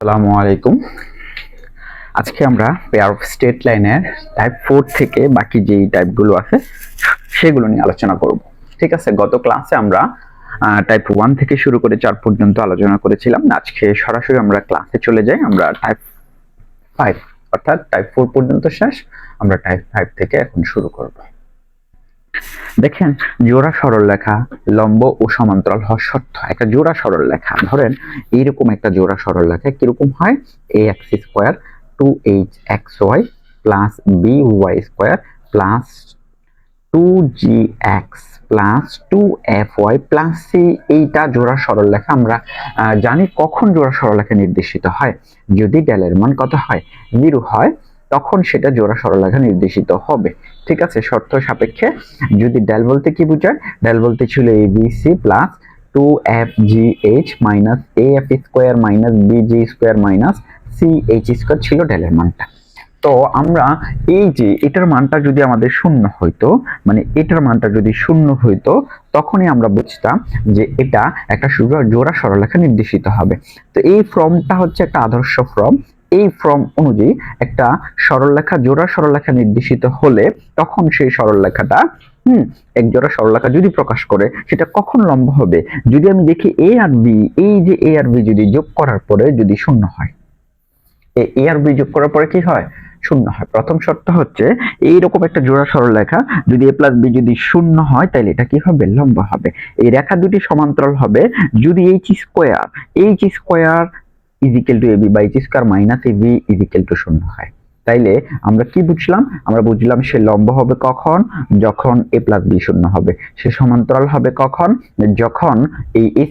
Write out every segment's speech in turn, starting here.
আসসালামু আলাইকুম। আজকে আমরা পেয়ার অফ স্ট্রেট লাইনের টাইপ 4 থেকে বাকি যেই টাইপগুলো আছে সেগুলো নিয়ে আলোচনা করব। ঠিক আছে, গত ক্লাসে আমরা টাইপ 1 থেকে শুরু করে 4 পর্যন্ত আলোচনা করেছিলাম। আজকে সরাসরি আমরা ক্লাসে চলে যাই। আমরা টাইপ 5 অর্থাৎ টাইপ 4 পর্যন্ত শেষ, আমরা টাইপ 5 থেকে এখন শুরু করব। দেখেন, জোড়া সরলরেখা লম্ব ও সমান্তরাল হওয়ার শর্ত। একটা জোড়া সরলরেখা ধরেন এইরকম একটা জোড়া সরলরেখা কিরকম হয়, ax square 2hxy plus by square plus 2gx plus 2fy plus c। এইটা জোড়া সরলরেখা। আমরা জানি কখন জোড়া সরলরেখা নির্দেশিত হয়, যদি ডেলের মান কত হয়, 0 হয়, তখন সেটা জোড়া সরলরেখা নির্দেশিত হবে। ঠিক আছে, শর্ত সাপেক্ষে। যদি ডেল বলতে কি বোঝায়, ডেল বলতে ছিল abc plus 2fgh minus af square minus bg square minus ch square ছিল ডেলের মানটা। তো আমরা এই যে এটার মানটা যদি আমাদের শূন্য হইতো, মানে এটার মানটা যদি শূন্য হইতো, তখনই আমরা বুঝতাম যে এটা একটা জোড়া সরলরেখা নির্দেশিত হবে। তো এই ফর্মটা হচ্ছে একটা আদর্শ ফর্ম। এই ফর্ম অনুযায়ী একটা সরলরেখা জোড়া সরলরেখা নির্দেশিত হলে তখন সেই সরলরেখাটা এক জোড়া সরলরেখা যদি প্রকাশ করে সেটা কখন লম্ব হবে, যদি আমি দেখি এ আর বি, এই যে এ আর বি যদি যোগ করার পরে যদি শূন্য হয়, এ আর বি যোগ করার পরে কি হয়, শূন্য হয়। প্রথম শর্ত হচ্ছে এইরকম একটা জোড়া সরলরেখা যদি a প্লাস বি যদি শূন্য হয় তাহলে এটা কি হবে, লম্ব হবে। এই রেখা দুটি সমান্তরাল হবে যদি H square is equal to AB by H square minus AB is equal to শূন্য হয়। তাইলে আমরা কি বুঝলাম, আমরা বুঝলাম সে লম্ব হবে কখন, যখন a প্লাস বি শূন্য হবে। সে সমান্তরাল হবে কখন, যখন এই H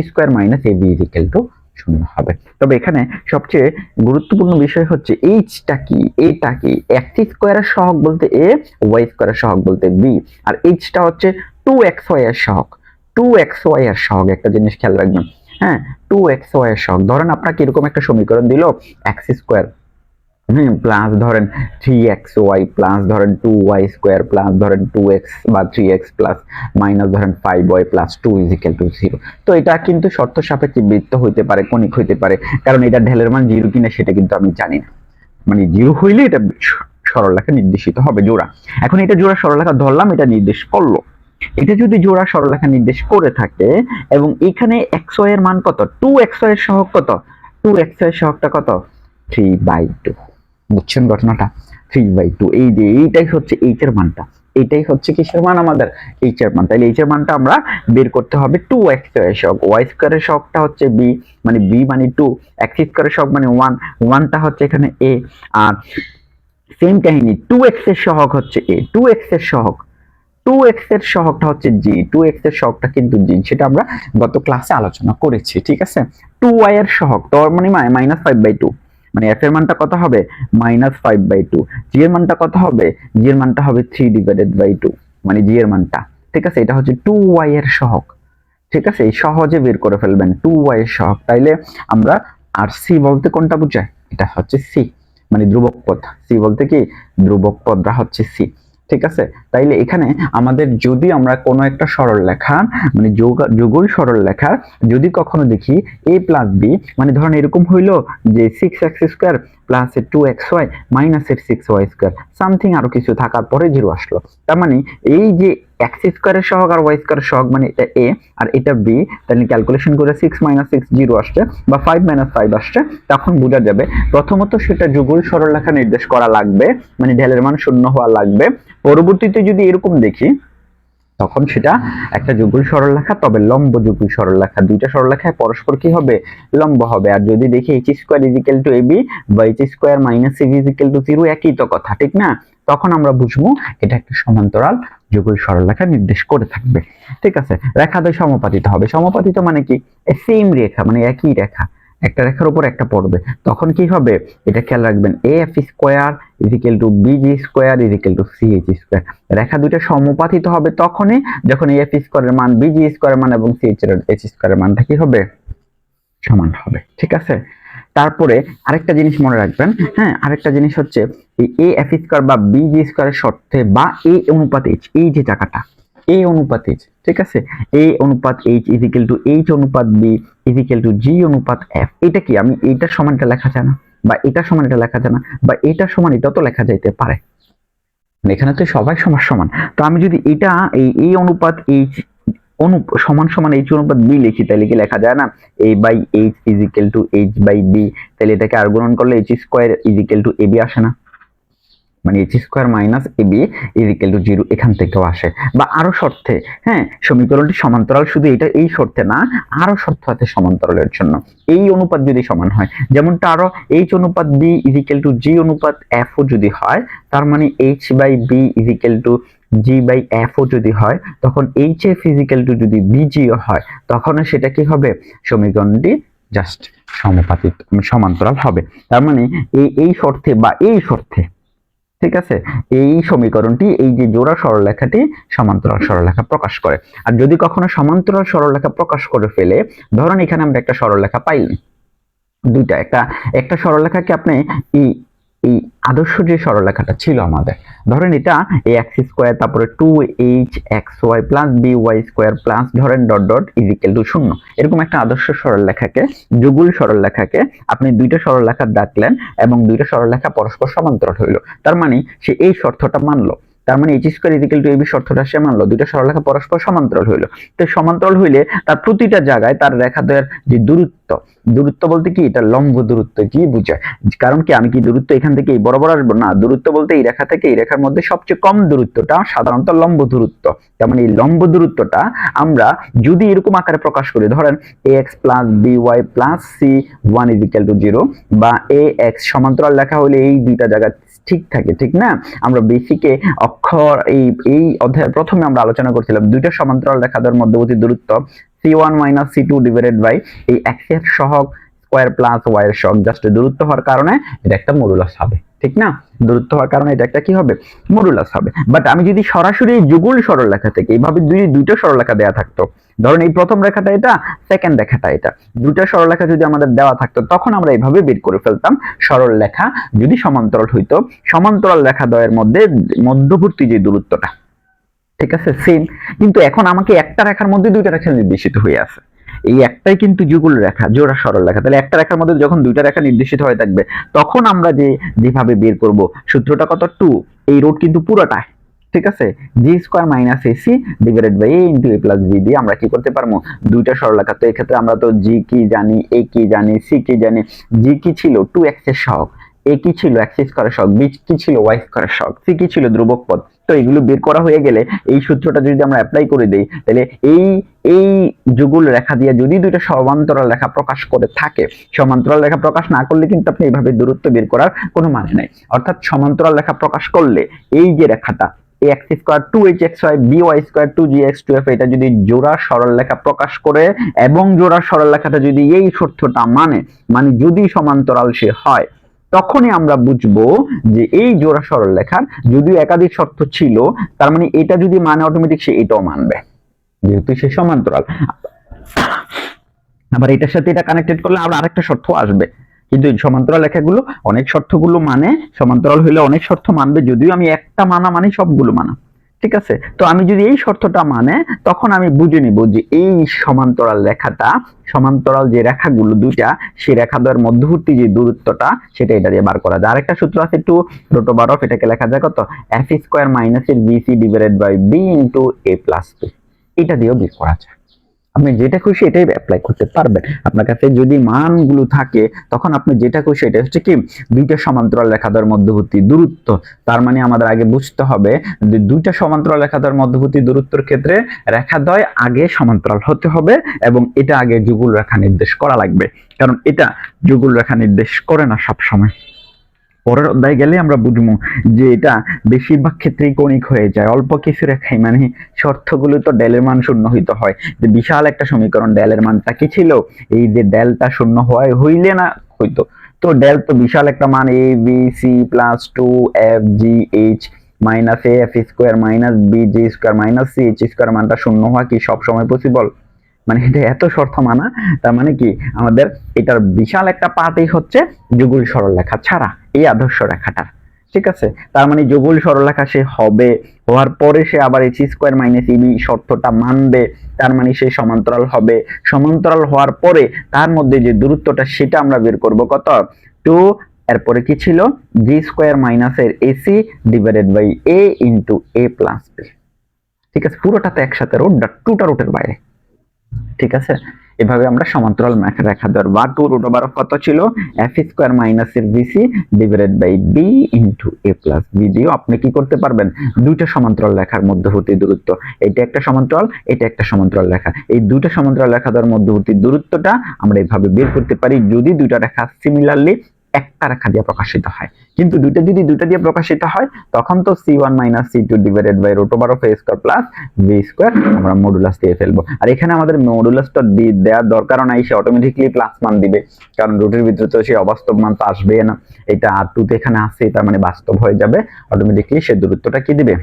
square minus AB is equal to শূন্য হবে। তবে এখানে সবচেয়ে গুরুত্বপূর্ণ বিষয় হচ্ছে এইচটা কি, এটা কি, এক্স স্কয়ারের সহগ বলতে এ, ওয়াই স্কয়ারের সহগ বলতে বি, আর এইচটা হচ্ছে 2xy এর সহগ। 2xy এর সহগ একটা জিনিস খেয়াল রাখবেন, হ্যাঁ, 2xy এর সহগ। ধরেন আপনাকে এরকম একটা সমীকরণ দিল, এক্স স্কয়ার প্লাস ধরেন 3xy প্লাস ধরেন 2y স্কয়ার প্লাস ধরেন 2x বা 3x প্লাস মাইনাস ধরেন 5y plus 2 is equal two 0। তো এটা কিন্তু শর্ত সাপেক্ষে বৃত্ত হইতে পারে, কনিক হইতে পারে, কারণ এটা ঢেলের মান 0 কিনা সেটা কিন্তু আমি জানি না। মানে 0 হইলে এটা সরলরেখা নির্দেশিত হবে জোড়া। এখন এটা জোড়া সরলরেখা ধরলাম, এটা নির্দেশ করলো। এটা যদি জোড়া সরলরেখা নির্দেশ করে থাকে এবং এখানে xy এর মান কত, 2xy এর সহগ কত, 2xy এর সহগটা কত, 3/2। বুঝছেন ঘটনাটা, 3/2। এই যে এইটাই হচ্ছে এইচ এর মানটা, এইটাই হচ্ছে কিসের মান, আমাদের এইচ এর মান। তাহলে এইচ এর মানটা আমরা বের করতে হবে 2x এর সহগ, y স্কয়ারের সহগটা হচ্ছে b, মানে b মানে 2, x স্কয়ারের সহগ মানে 1, 1টা হচ্ছে এখানে a, আর সেম কাহিনী 2x এর সহগ হচ্ছে a, 2x এর সহগ, 2x এর সহগটা হচ্ছে g, 2x এর সহগটা কিন্তু g, সেটা আমরা গত ক্লাসে আলোচনা করেছি। ঠিক আছে, 2y এর সহগ তো মানে -5/2, মানে f এর মানটা কত হবে, -5/2। g এর মানটা কত হবে, g এর মানটা হবে 3/2, মানে g এর মানটা। ঠিক আছে, এটা হচ্ছে 2y এর সহগ। ঠিক আছে, এই সহজে বের করে ফেলবেন 2y এর সহগ। তাইলে আমরা, আর c বলতে কোনটা বোঝায়, এটা হচ্ছে c, মানে ধ্রুবক পদ। c বলতে কি, ধ্রুবক পদটা হচ্ছে c। ঠিক আছে, তাইলে এখানে আমাদের যদি আমরা কোনো একটা সরলরেখা, মানে যুগল সরলরেখার যদি কখনো দেখি a প্লাস b, মানে ধরেন এরকম হইলো যে 6x square plus 2xy minus 6y square something আরো কিছু থাকার পরে 0 আসলো। তার মানে এই যে x স্কয়ারের সহগ আর y স্কয়ারের সহগ, মানে এটা a আর এটা b, তাহলে ক্যালকুলেশন করে 6 - 6 0 আসছে, বা 5 - 5 আসছে, তখন বোঝা যাবে প্রথমত সেটা যুগল সরলরেখা নির্দেশ করা লাগবে, মানে ঢেলের মান শূন্য হওয়া লাগবে। পরবর্তীতে যদি এরকম দেখি তখন সেটা একটা যুগল সরলরেখা, তবে লম্ব যুগল সরলরেখা। দুইটা সরলরেখায় পরস্পর কি হবে, লম্ব হবে। আর যদি দেখি h square is equal two ab বা h square minus ab is equal two 0, একই তো কথা, ঠিক না? তখন আমরা বুঝবো এটা একটা সমান্তরাল যুগল সরলরেখা নির্দেশ করে থাকবে। ঠিক আছে, রেখা দ্বয় সমাপতিত হবে। সমাপতিত মানে কি, সেম রেখা, মানে একই রেখা, একটা রেখার উপর একটা পড়বে, তখন কি হবে, এটা খেয়াল রাখবেন, af square is equal to bg square is equal to ch square. রেখা দুইটা সমাপতিত হবে তখনই যখন af স্কয়ারের মান, bg স্কয়ারের মান এবং ch স্কয়ারের মানটা কি হবে, সমান হবে। ঠিক আছে, তারপরে আরেকটা জিনিস মনে রাখবেন, হ্যাঁ, আরেকটা জিনিস হচ্ছে এই af স্কয়ার বা bg স্কয়ারের শর্তে বা a অনুপাত h, এই যে টাকাটা, এ অনুপাত এইচ, ঠিক আছে, এ অনুপাত এইচ ইজিক্যাল টু এইচ অনুপাত বি ইজিক্যাল টু জি অনুপাত এফ। এটা কি আমি এইটার সমানটা লেখা যায় না, বা এটার সমান এটা লেখা যায় না, বা এটার সমান এটা তো লেখা যাইতে পারে, এখানে তো সবাই সমান সমান। তো আমি যদি এটা এই অনুপাত এইচ সমান সমান এইচ অনুপাত বি লিখি, তাহলে কি লেখা যায় না a by h is equal to h by b, তাহলে এটাকে আর গুণন করলে h square is equal to a b আসে না, মানে H square minus a b is equal to 0 এখান থেকেও আসে। বা আরো শর্তে, হ্যাঁ, সমীকরণটি সমান্তরাল শুধু এটা এই শর্তে না, আরো শর্ত আছে সমান্তরালের জন্য। এই অনুপাত যদি সমান হয়, যেমনটা আরো এইচ অনুপাত বি ইজিক্যাল টু জি অনুপাত এফ ও যদি হয়, তার মানে H by B is equal to G by F ও যদি হয়, তখন এইচ এফ ইজিক্যাল টু যদি বিজি হয়, তখন সেটা কি হবে, সমীকরণটি জাস্ট সমানুপাতিক সমান্তরাল হবে। তার মানে এই শর্তে বা এই শর্তে, ঠিক আছে, এই সমীকরণটি এই যে জোড়া সরলরেখাটি সমান্তরাল সরলরেখা প্রকাশ করে। আর যদি কখনো সমান্তরাল সরলরেখা প্রকাশ করে ফেলে, ধরুন এখানে আমরা একটা সরলরেখা পাইলাম, দুইটা, একটা সরলরেখাকে আপনি এই এই আদর্শ যে সরলরেখাটা ছিল আমাদের, ধরেন এটা এ এক্স স্কোয়ার তারপরে 2h xy plus by square plus ধরেন ডট ডট ইজিক্যাল টু 0, এরকম একটা আদর্শ সরলরেখাকে, যুগল সরলরেখাকে আপনি দুইটা সরলরেখা ডাকলেন এবং দুইটা সরলরেখা পরস্পর সমান্তরাল হইল, তার মানে সে এই শর্তটা মানলো, তার মানে H square is equal to AB শর্তটা সে মানলো, দুইটা সরলরেখা পরস্পর সমান্তরাল হইল। তো সমান্তরাল হইলে তার প্রতিটা জায়গায় তার রেখাদ্বয়ের যে দূরত্ব বলতে কি, এটা লম্ব দূরত্ব কি বোঝায়, কারণ কি আমি কি দূরত্ব এখান থেকে বরাবর আসবো না, দূরত্ব বলতে এই রেখা থেকে এই রেখার মধ্যে সবচেয়ে কম দূরত্বটা সাধারণত লম্ব দূরত্ব। তার মানে এই লম্ব দূরত্বটা আমরা যদি এরকম আকারে প্রকাশ করি, ধরেন ax plus by plus c1 is equal to 0, বা ax সমান্তরাল লেখা হলে এই দুইটা জায়গা ঠিক থাকে, ঠিক না? আমরা বেসিকে অক্ষর এই অধ্যায়ের প্রথমে আমরা আলোচনা করছিলাম দুইটা সমান্তরাল রেখাদের মধ্যবর্তী দূরত্ব c1 minus c2 divided by এই x এর সহগ স্কয়ার প্লাস y এর সহগ, জাস্ট দূরত্ব হওয়ার কারণে এটা একটা মডুলাস হবে, ঠিক না? দূরত্ব হওয়ার কারণে এটা একটা কি হবে, মডুলাস হবে। বাট আমি যদি সরাসরি যুগল সরলরেখা থেকে এইভাবে দুইটা সরলরেখা দেয়া থাকতো, ধরুন এই প্রথম রেখাটা এটা, সেকেন্ড রেখাটা এটা, দুইটা সরলরেখা যদি আমাদের দেওয়া থাকতো, তখন আমরা এইভাবে বের করে ফেলতাম সরলরেখা যদি সমান্তরাল হইতো, সমান্তরাল রেখা দ্বয়ের মধ্যে মধ্যবর্তী যে দূরত্বটা, ঠিক আছে, সেম। কিন্তু এখন আমাকে একটা রেখার মধ্যে দুইটা রেখা নির্দেশিত হয়ে আছে, এই একটাই কিন্তু যুগল রেখা, জোড়া সরল রেখা, তাহলে একটা রেখার মধ্যে যখন দুইটা রেখা নির্দেশিত হয়ে থাকবে, তখন আমরা যেভাবে বের করব, সূত্রটা কত, 2, এই রোড কিন্তু পুরোটা, ঠিক আছে, g square minus ac divided by A into A plus b দিয়ে আমরা কি করতে পারবো, দুইটা সরলরেখা। তো এক্ষেত্রে আমরা তো জি কি জানি, এ কি জানি, সি কি জানি। জি কি ছিল 2x এর সহগ, এ কি ছিল x স্কয়ারের সহগ, বি কি ছিল y স্কয়ারের সহগ, সি কি ছিল ধ্রুবক পদ। তো এগুলো বের করা হয়ে গেলে এই সূত্রটা যদি আমরা অ্যাপ্লাই করে দেই, তাহলে এই যুগল রেখা দিয়ে যদি দুইটা সমান্তরাল রেখা প্রকাশ করে থাকে, সমান্তরাল রেখা প্রকাশ না করলে কিন্তু আপনি এইভাবে দূরত্ব বের করার কোনো মানে নাই। অর্থাৎ সমান্তরাল রেখা প্রকাশ করলে এই যে রেখাটা ax square 2hxy by square 2gx 2f, এটা যদি জোড়া সরলরেখা প্রকাশ করে এবং জোড়া সরলরেখাটা যদি এই শর্তটা মানে যদি সমান্তরাল সে হয়, তখনই আমরা বুঝবো যে এই জোড়া সরলরেখার যদিও একাধিক শর্ত ছিল, তার মানে এটা যদি মানে অটোমেটিক সে এটাও মানবে, যেহেতু সে সমান্তরাল। আবার এটার সাথে এটা কানেক্টেড করলে আবার আরেকটা শর্ত আসবে, কিন্তু এই সমান্তরাল রেখাগুলো অনেক শর্তগুলো মানে, সমান্তরাল হইলে অনেক শর্ত মানবে, যদিও আমি একটা মানে সবগুলো মানা, ঠিক আছে। তো আমি যদি এই শর্তটা মানে, তখন আমি বুঝে নিব যে এই সমান্তরাল রেখাটা, সমান্তরাল যে রেখাগুলো দুইটা, সেই রেখাদ্বয়ের মধ্যবর্তী যে দূরত্বটা, সেটা এটা দিয়ে বার করা যায়। আরেকটা সূত্র আছে 2 রুট ওভার অফ, এটাকে লেখা যায় কত, f স্কয়ার মাইনাস এর bc divided by b into a plus b, এটা দিয়েও বের করা যায়। আপনি যেটা খুশি এটাই অ্যাপ্লাই করতে পারবেন। আপনার কাছে যদি মানগুলো থাকে, তখন আপনি যেটা খুশি, এটা হচ্ছে কি দুইটা সমান্তরাল রেখাদ্বয়ের মধ্যবর্তী দূরত্ব। তার মানে আমাদের আগে বুঝতে হবে যে দুইটা সমান্তরাল রেখাদ্বয়ের মধ্যবর্তী দূরত্বের ক্ষেত্রে রেখাদ্বয় আগে সমান্তরাল হতে হবে এবং এটা আগে যুগল রেখা নির্দেশ করা লাগবে, কারণ এটা যুগল রেখা নির্দেশ করে না সব সময়। পরের অধ্যায়ে গেলে আমরা বুঝবো যে এটা বেশিরভাগ ক্ষেত্রেই কৌণিক হয়ে যায়, অল্প কিছু রেখাই, মানে শর্তগুলো তো ডেলের মান শূন্য হইতে হয়, যে বিশাল একটা সমীকরণ, ডেলের মানটা কি ছিল, এই যে ডেলটা শূন্য হইলে না হইতো, তো ডেল তো বিশাল একটা মান, a b c plus 2f(g(h) minus a F square minus b g square minus c h square, মানটা শূন্য হওয়া কি সব সময় পসিবল? মানে এটা এত শর্ত মানা, তার মানে কি আমাদের এটার বিশাল একটা পার্টই হচ্ছে যুগল সরলরেখা ছাড়া এই আদর্শ রেখাটার, ঠিক আছে, তার মানে যুগল সরলরেখা সে হবে, হওয়ার পরে সে আবার এইচ স্কোয়ার মাইনাস এবি শর্তটা মানবে, তার মানে সে সমান্তরাল হবে। সমান্তরাল হওয়ার পরে তার মধ্যে যে দূরত্বটা সেটা আমরা বের করব কত, 2, এরপরে কি ছিল, জি স্কোয়ার মাইনাস এর AC divided by A into A plus B. ঠিক আছে, পুরোটাতে একসাথে রুট, টুটা রুটের বাইরে। ঠিক আছে, এভাবে আমরা সমান্তরাল রেখা ধরব। আর 2 রুট ওভার কত ছিল, এফ স্কোয়ার মাইনাস এর BC divided by B into A plus B দিয়েও আপনি কি করতে পারবেন, দুইটা সমান্তরাল রেখার মধ্যবর্তী দূরত্ব, এটা একটা সমান্তরাল, এটা একটা সমান্তরাল রেখা, এই দুইটা সমান্তরাল রেখার মধ্যবর্তী দূরত্বটা আমরা এইভাবে বের করতে পারি যদি দুইটা রেখা সিমিলারলি একটা রেখা দিয়ে প্রকাশিত হয়। কিন্তু দুইটা যদি দুইটা দিয়ে প্রকাশিত হয় তখন তো c1 minus c2 divided by root over of a square plus b square আমরা মডুলাস দিয়ে ফেলবো। আর এখানে আমাদের মডুলাসটা দেওয়ার দরকারও নাই, সে অটোমেটিক্যালি প্লাস মান দিবে, কারণ রুটের ভিতরে তো সে অবাস্তব মান তো আসবে না, এটা r2 তে এখানে আছে, তার মানে বাস্তব হয়ে যাবে, অটোমেটিক্যালি সে দূরত্বটা কি দিবে,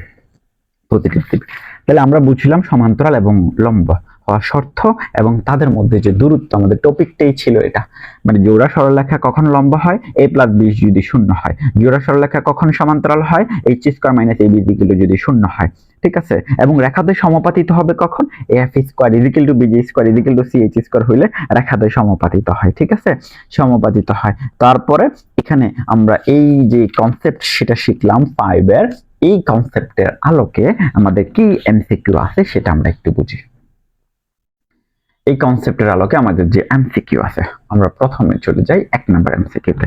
পজিটিভ দিবে। তাহলে আমরা বুঝলাম সমান্তরাল এবং লম্ব হওয়া শর্ত এবং তাদের মধ্যে যে দূরত্ব, আমাদের টপিকটাই ছিল এটা, মানে জোড়া সরলরেখা কখন লম্ব হয়, a প্লাস b যদি শূন্য হয়, জোড়া সরলরেখা কখন সমান্তরাল হয়, h স্কয়ার মাইনাস ab যদি শূন্য হয়। ঠিক আছে, এবং রেখাদ্বয় সমাপাতিত হবে কখন, af square equal to bj square equal to ch square হইলে রেখাদ্বয় সমাপাতিত হয়। ঠিক আছে, সমাপাতিত হয়। তারপরে এখানে আমরা এই যে কনসেপ্ট সেটা শিখলাম 5 এর, এই কনসেপ্টের আলোকে আমাদের কি এমসিকিউ আছে সেটা আমরা একটু বুঝি। এই কনসেপ্টের আলোকে আমাদের যে এমসিকিউ আছে, আমরা প্রথমে চলে যাই 1 নম্বর এমসিকিউতে।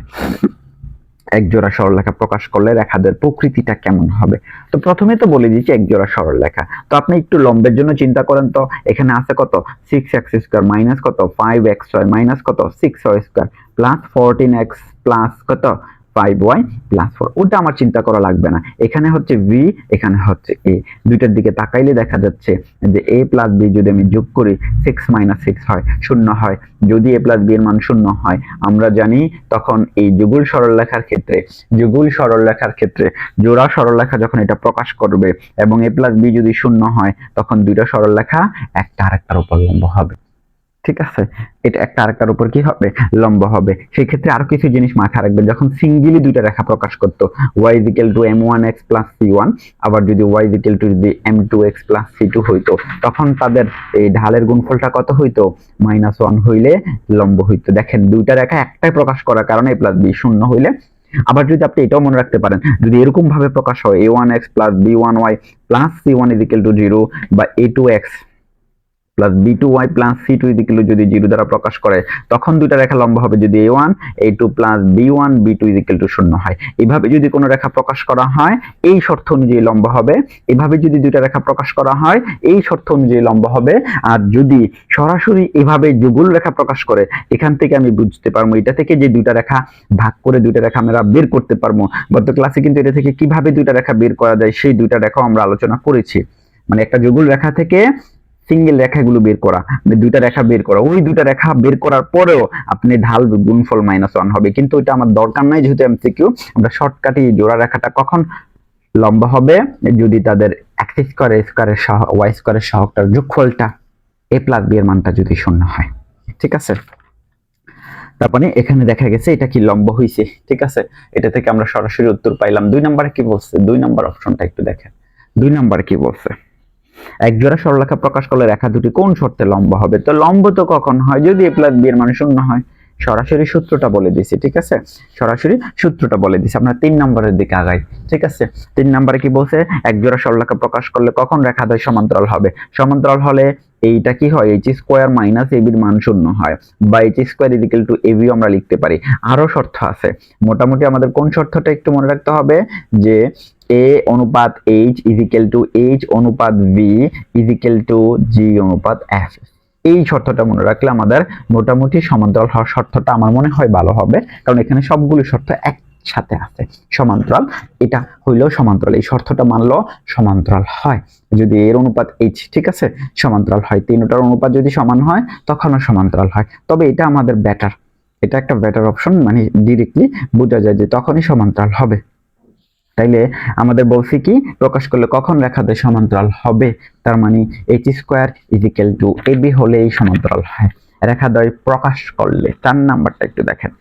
এক জোড়া সরলরেখা প্রকাশ করলে রেখাদের প্রকৃতিটা কেমন হবে। তো প্রথমে তো বলে দিচ্ছি এক জোড়া সরলরেখা, তো আপনি একটু লম্বের জন্য চিন্তা করেন তো, এখানে আছে কত, 6x স্কয়ার মাইনাস কত 5xy মাইনাস কত 6y square plus 14x plus কত 5y প্লাস 4, ওটা আমার চিন্তা করা লাগবে না। এখানে হচ্ছে v, এখানে হচ্ছে a, দুইটার দিকে তাকাইলে দেখা যাচ্ছে যে a প্লাস b যদি আমি যোগ করি 6 মাইনাস 6 হয়, শূন্য হয়। যদি a প্লাস b এর মান শূন্য হয়, আমরা জানি তখন এই যুগল সরলরেখার ক্ষেত্রে, যুগল সরলরেখার ক্ষেত্রে জোড়া সরলরেখা যখন এটা প্রকাশ করবে এবং a প্লাস b যদি শূন্য হয়, তখন দুইটা সরলরেখা একটা আরেকটার উপর লম্ব হবে। ঠিক আছে, এটা একটা আরেকটার উপর কি হবে, লম্ব হবে। সেই ক্ষেত্রে আরো কিছু জিনিস মাথায় রাখবেন, যখন সিঙ্গেলি দুইটা রেখা প্রকাশ করতো y m1x c1, আবার যদি y m2x c2 হইতো, তখন তাদের এই ঢালের গুণফলটা কত হইতো, -1 হইলে লম্ব হইতো। দেখেন দুইটা রেখা একটাই প্রকাশ করার কারণে a প্লাস b শূন্য হইলে। আবার যদি আপনি এটাও মনে রাখতে পারেন, যদি এরকম ভাবে প্রকাশ হয় a1x b1y c1 0 বা a2x plus b2y plus c2 যদি 0 দ্বারা প্রকাশ করে, তখন দুইটা রেখা লম্ব হবে যদি a1 a2 plus b1 b2 0 হয়। এইভাবে যদি কোনো রেখা প্রকাশ করা হয় এই শর্ত অনুযায়ী লম্ব হবে, এভাবে যদি দুইটা রেখা প্রকাশ করা হয় এই শর্ত অনুযায়ী লম্ব হবে। আর যদি সরাসরি এভাবে যুগল রেখা প্রকাশ করে, এখান থেকে আমি বুঝতে পারবো এটা থেকে যে দুইটা রেখা ভাগ করে দুইটা রেখা আমরা বের করতে পারবো। গত ক্লাসে কিন্তু এটা থেকে কিভাবে দুইটা রেখা বের করা যায় সেই দুইটা রেখাও আমরা আলোচনা করেছি, মানে একটা যুগল রেখা থেকে সিঙ্গেল রেখাগুলো বের করা, মানে দুইটা রেখা বের করা, ওই দুইটা রেখা বের করার পরেও আপনি ঢাল গুণফল -1 হবে, কিন্তু এটা আমার দরকার নাই যেহেতু এমসিকিউ। আমরা শর্টকাটে জোড়া রেখাটা কখন লম্বা হবে, যদি তাদের x স্কয়ার a স্কয়ারের সহ y স্কয়ারের সহগটার যোগফলটা a প্লাস b এর মানটা যদি শূন্য হয়। ঠিক আছে, তারপরে এখানে দেখা গেছে এটা কি লম্ব হইছে। ঠিক আছে, এটা থেকে আমরা সরাসরি উত্তর পাইলাম। 2 নম্বরে কি বলছে, 2 নম্বর অপশনটা একটু দেখেন। 2 নম্বরে কি বলছে, এক জোড়া সরলরেখা প্রকাশ করলে রেখা দুটি কোন শর্তে লম্ব হবে। তো লম্ব তো কখন হয়, যদি a প্লাস b এর মান শূন্য হয়। সরাসরি সূত্রটা বলে দিছি। ঠিক আছে, সরাসরি সূত্রটা বলে দিছি। আমরা 3 নম্বরের দিকে আগাই। ঠিক আছে, 3 নম্বরে কি বলছে, এক জোড়া সরলরেখা প্রকাশ করলে কখন রেখাদ্বয় সমান্তরাল হবে। সমান্তরাল হলে এইটা কি হয়, h স্কয়ার মাইনাস ab এর মান শূন্য হয়, বা h square equal to ab আমরা লিখতে পারি। আরো শর্ত আছে, মোটামুটি আমাদের কোন শর্তটা একটু মনে রাখতে হবে, যে a অনুপাত h ইকুয়াল টু h অনুপাত v ইকুয়াল টু g অনুপাত f। এই শর্তটা মনে রাখলে আমাদের মোটামুটি সমান্তরাল হওয়ার শর্তটা আমার মনে হয় ভালো হবে, কারণ এখানে সবগুলো শর্ত একসাথে আছে। সমান্তরাল, এটা হইলেও সমান্তরাল, এই শর্তটা মানলেও সমান্তরাল হয় যদি এর অনুপাত h, ঠিক আছে, সমান্তরাল হয়, তিনটার অনুপাত যদি সমান হয় তখনও সমান্তরাল হয়। তবে এটা আমাদের বেটার, এটা একটা বেটার অপশন, মানে ডিরেক্টলি বোঝা যায় যে তখনই সমান্তরাল হবে। তাইলে আমাদের বলছি কি, প্রকাশ করলে কখন রেখাদ্বয় সমান্তরাল হবে, তার মানে h square equal to ab হলেই সমান্তরাল হয় রেখাদ্বয় প্রকাশ করলে। 4 নাম্বারটা একটু দেখেন,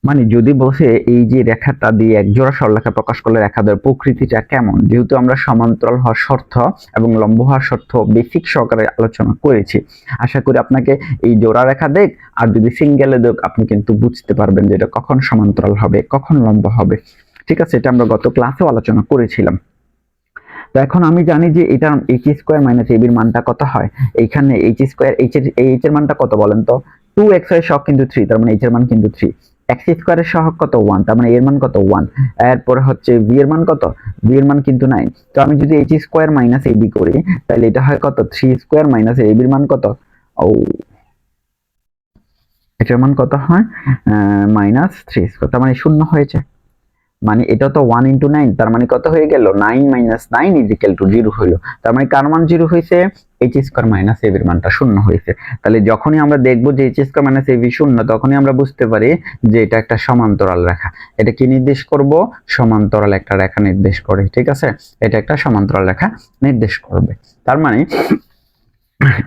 মানে যদি বলছে এই যে রেখাটা দিয়ে এক জোড়া সরলরেখা প্রকাশ করলে রেখাদ্বয়ের প্রকৃতিটা কেমন, যেহেতু আমরা সমান্তরাল হওয়ার শর্ত এবং লম্ব হওয়ার শর্ত বেসিক সহকারে আলোচনা করেছি, আশা করি আপনাকে এই জোড়া রেখা দেখ আর যদি সিঙ্গেলে দেখ আপনি কিন্তু বুঝতে পারবেন যে এটা কখন সমান্তরাল হবে কখন লম্ব হবে। ঠিক আছে, এটা আমরা গত ক্লাসেও আলোচনা করেছিলাম। তো এখন আমি জানি যে এটা এইচ স্কোয়ার মাইনাস এবির মানটা কত হয়। এইখানে এইচ স্কোয়ার এইচ এর মানটা কত বলেন তো, 2x এর সহগ কিন্তু 3, তার মানে এইচ এর মান কিন্তু 3। x স্কোয়ারের সহগ কত 1, তার মানে এর মান কত 1। এরপরে হচ্ছে b এর মান কত, b এর মান কিন্তু 9। তো আমি যদি এইচ স্কোয়ার মাইনাস ab করি তাহলে এটা হয় কত 3 স্কোয়ার মাইনাস ab এর মান কত, ও এটার মান কত হয় মাইনাস 3 স্কোয়ার, তার মানে 0 হয়েছে। মানে এটা তো 1 into 9, তার মানে কত হয়ে গেল 9 minus 9 is equal to 0 হইলো। তার মানে কার মান 0 হয়েছে, h স্কয়ার মাইনাস ab এর মানটা 0 হয়েছে। তাহলে যখনই আমরা দেখব যে h স্কয়ার মাইনাস ab 0, তখনই আমরা বুঝতে পারি যে এটা একটা সমান্তরাল রেখা। এটা কি নির্দেশ করব, সমান্তরাল একটা রেখা নির্দেশ করে। ঠিক আছে, এটা একটা সমান্তরাল রেখা নির্দেশ করবে। তার মানে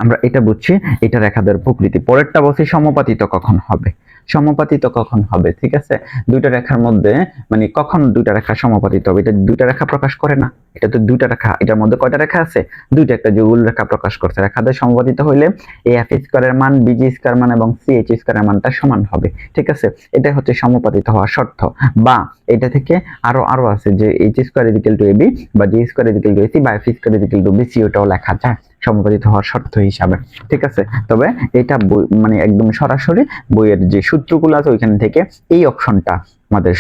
আমরা এটা বুঝছি, এটা রেখাদ্বয়ের প্রকৃতি। পরেরটা বলছি সমাপতিত কখন হবে, সমাপতিত কখন হবে। ঠিক আছে, দুইটা রেখার মধ্যে মানে কখন দুইটা রেখা সমাপতিত হবে, এটা দুইটা রেখা প্রকাশ করে না, এটা তো দুইটা রেখা, এটার মধ্যে কয়টা রেখা আছে, দুইটা, একটা যুগল রেখা প্রকাশ করছে। রেখাদ্বয় সমাপতিত হইলে এই এফ স্কয়ারের মান বিজি স্কয়ার মান এবং সিএইচ স্কয়ারের মানটা সমান হবে। ঠিক আছে, এটা হচ্ছে সমাপতিত হওয়ার শর্ত। বা এটা থেকে আরো আছে যে h square is equal to ab বা g square is equal to ac বা f square is equal to bc, ওটাও লেখা যায় সমাপতিত হওয়ার শর্ত হিসাবে। ঠিক আছে, তবে এটা মানে একদম সরাসরি বইয়ের যে সূত্রগুলো আছে ওইখান থেকে এই অপশনটা আমাদের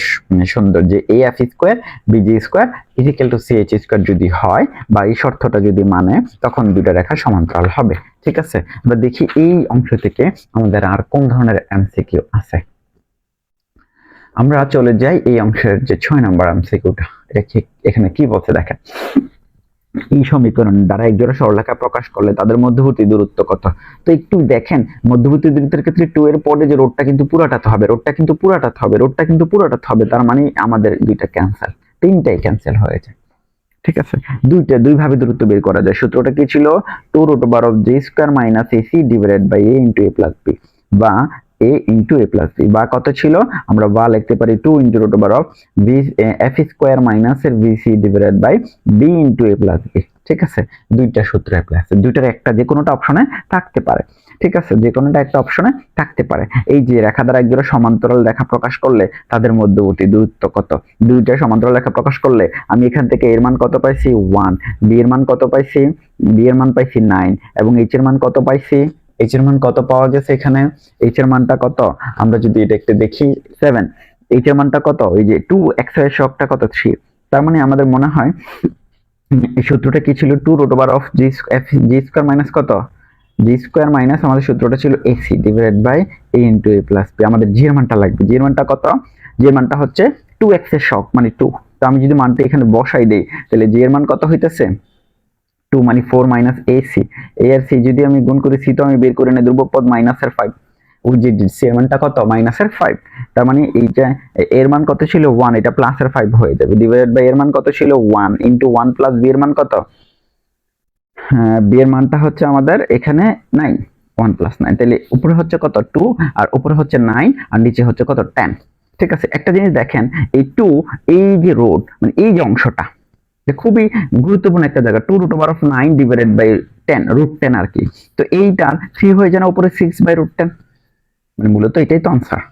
সুন্দর, যে A F square BG square equal to CH square যদি হয় বা এই শর্তটা যদি মানে, তখন দুইটা রেখা সমান্তরাল হবে। ঠিক আছে, আমরা দেখি এই অংশ থেকে আমাদের আর কোন ধরনের এমসিকিউ আছে। আমরা চলে যাই এই অংশের যে 6 নম্বর এমসিকিউটা, এখানে কি বলছে দেখেন। এই সমীকরণ দ্বারা এক জোড়া সরলরেখা প্রকাশ করলে তাদের মধ্যবর্তী দূরত্ব কত। তো একটু দেখেন, মধ্যবর্তী দূরত্বের ক্ষেত্রে 2 এর পরে যে রোডটা কিন্তু পুরাটাতে হবে, রোডটা কিন্তু পুরাটাতে হবে, রোডটা কিন্তু পুরাটাতে হবে। তার মানে আমাদের দুইটা ক্যান্সেল, তিনটাই ক্যান্সেল হয়েছে। ঠিক আছে, দুই ভাবে দূরত্ব বের করা যায়। সূত্রটা কি ছিল, 2 root over of j square minus ac divided by a into a plus b, বা a into a plus b, বা কত ছিল, আমরা বা লিখতে পারি 2 into root over of b f square minus এর bc divided by b into a plus b। ঠিক আছে, দুইটা সূত্র অ্যাপ্লাই আছে, দুইটার একটা যে কোনোটা অপশনে থাকতে পারে। ঠিক আছে, যে কোনোটা একটা অপশনে থাকতে পারে। এই যে রেখা দ্বারা একজোড়া সমান্তরাল রেখা প্রকাশ করলে তাদের মধ্যবর্তী দূরত্ব কত, দুইটা সমান্তরাল রেখা প্রকাশ করলে আমি এখান থেকে এর মান কত পাইছি 1, বি এর মান কত পাইছি, বি এর মান পাইছি 9 এবং এইচ এর মান কত পাইছি, এইচ এর মান কত পাওয়া গেছে এখানে, এইচ এর মানটা কত, আমরা যদি এটা একটু দেখি 7, এইচ এর মানটা কত, এই যে 2x এর সহগটা কত 3। তার মানে আমাদের মনে হয় এই সূত্রটা কি ছিল, 2 root over of G square minus কত, জি স্কয়ার মাইনাস আমাদের সূত্রটা ছিল AC divided by A into A plus B. আমাদের জি এর মানটা লাগবে, জি এর মানটা কত, জি এর মানটা হচ্ছে 2x এর সহগ মানে 2। তো আমি যদি মানটা এখানে বসাই দেই তাহলে জি এর মান কত হইতেছে 2 মানে 4 মাইনাস এসি, এ আর সি যদি আমি গুণ করি, সি তো আমি বের করে নেই, ধ্রুবপদ মাইনাসের 5, ওই যে সি এর মানটা কত মাইনাসের 5। তার মানে এইটা এর মান কত ছিল 1, এটা প্লাসের 5 হয়ে যাবে, ডিভাইডেড বাই এর মান কত ছিল 1 ইনটু 1 প্লাস বি এর মান কত, বি এর মানটা হচ্ছে আমাদের এখানে 9, 1 প্লাস 9, তাহলে উপরে হচ্ছে কত 2 আর উপরে হচ্ছে 9 আর নিচে হচ্ছে কত 10। ঠিক আছে, একটা জিনিস দেখেন, এই 2 এই যে রোড মানে এই যে অংশটা খুবই গুরুত্বপূর্ণ একটা জায়গা, 2 root over of 9 divided by 10 root 10 আর কি। তো এইটার 3 হয়ে যায় না উপরে 6 by root 10, মানে মূলত এটাই তো আনসার,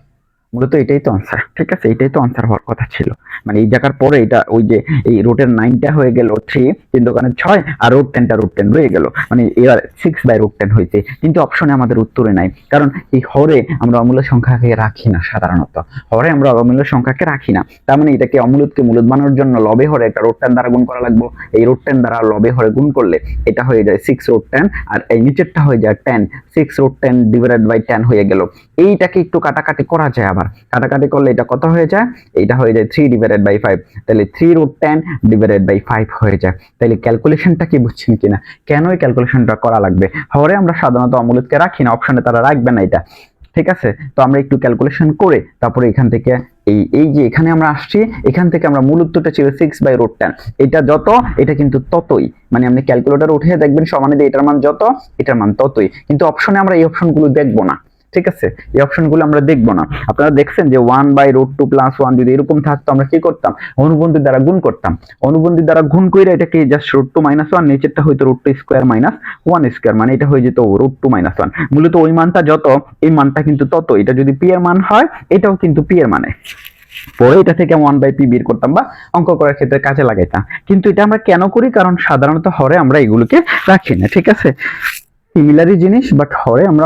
মূলত এটাই তো আনসার। ঠিক আছে, এটাই তো আনসার হওয়ার কথা ছিল। মানে এই জায়গার পরে এটা ওই যে এই রুটের 9টা হয়ে গেল 3, 3 দোকানে 6 আর রুট 10টা রুট 10 রয়ে গেল, মানে এবার 6 বাই রুট 10 হয়েছে। কিন্তু অপশনে আমাদের উত্তরে নাই, কারণ এই হরে আমরা অমূল্য সংখ্যাকে রাখি না, সাধারণত হরে আমরা অমূল্য সংখ্যাকে রাখি না। তার মানে এটাকে অমূলদকে মূলদ বানানোর জন্য লবে হরে একটা রুট 10 দ্বারা গুণ করা লাগবে। এই রুট 10 দ্বারা লবে হরে গুণ করলে এটা হয়ে যায় 6 রুট 10 আর এই নিচেরটা হয়ে যায় 10, 6 রুট 10 ডিভাইডেড বাই 10 হয়ে গেল। এইটাকে একটু কাটাকাটি করা যায়, আবার কাটাকাটি করলে এটা কত হয়ে যায়, এটা হয়ে যায় 3 ডিভাইডেড বাই 5, তাহলে 3 root 10 ডিভাইডেড বাই 5 হয়ে যায়। তাহলে ক্যালকুলেশনটা কি বুঝছেন কিনা, কেন এই ক্যালকুলেশনটা করা লাগবে। হরে আমরা সাধারণত অমূলদকে রাখি না, অপশনে তারা রাখবে না এটা। ঠিক আছে, তো আমরা একটু ক্যালকুলেশন করে তারপরে এখান থেকে এই যে এখানে আমরা আসছি, এখান থেকে আমরা মূল উত্তরটা ছিল 6 বাই রুট 10, এটা যত এটা কিন্তু ততই, মানে আপনি ক্যালকুলেটর উঠে দেখবেন সমানে দিয়ে এটার মান যত এটার মান ততই, কিন্তু অপশনে আমরা এই অপশনগুলো দেখবো না। ঠিক আছে, এই অপশনগুলো আমরা দেখবো না। আপনারা দেখছেন যে 1/√2 + 1 যদি এরকম থাকতো আমরা কি করতাম, অনুবন্ধী দ্বারা গুণ করতাম। অনুবন্ধী দ্বারা গুণ করে এটাকে জাস্ট √2 - 1, নিচেরটা হয়তো √2² - 1², মানে এটা হয়ে যেত √2 - 1। মূলত ওই মানটা যত, এই মানটা কিন্তু তত। এটা যদি পি এর মান হয়, এটাও কিন্তু পি এর মানে। পরে এটা থেকে 1/p বের করতাম বা অঙ্ক করার ক্ষেত্রে কাজে লাগাইতাম। কিন্তু এটা আমরা কেন করি, কারণ সাধারণত হরে আমরা এগুলোকে রাখি না। ঠিক আছে, সিমিলারই জিনিস, বাট হরে আমরা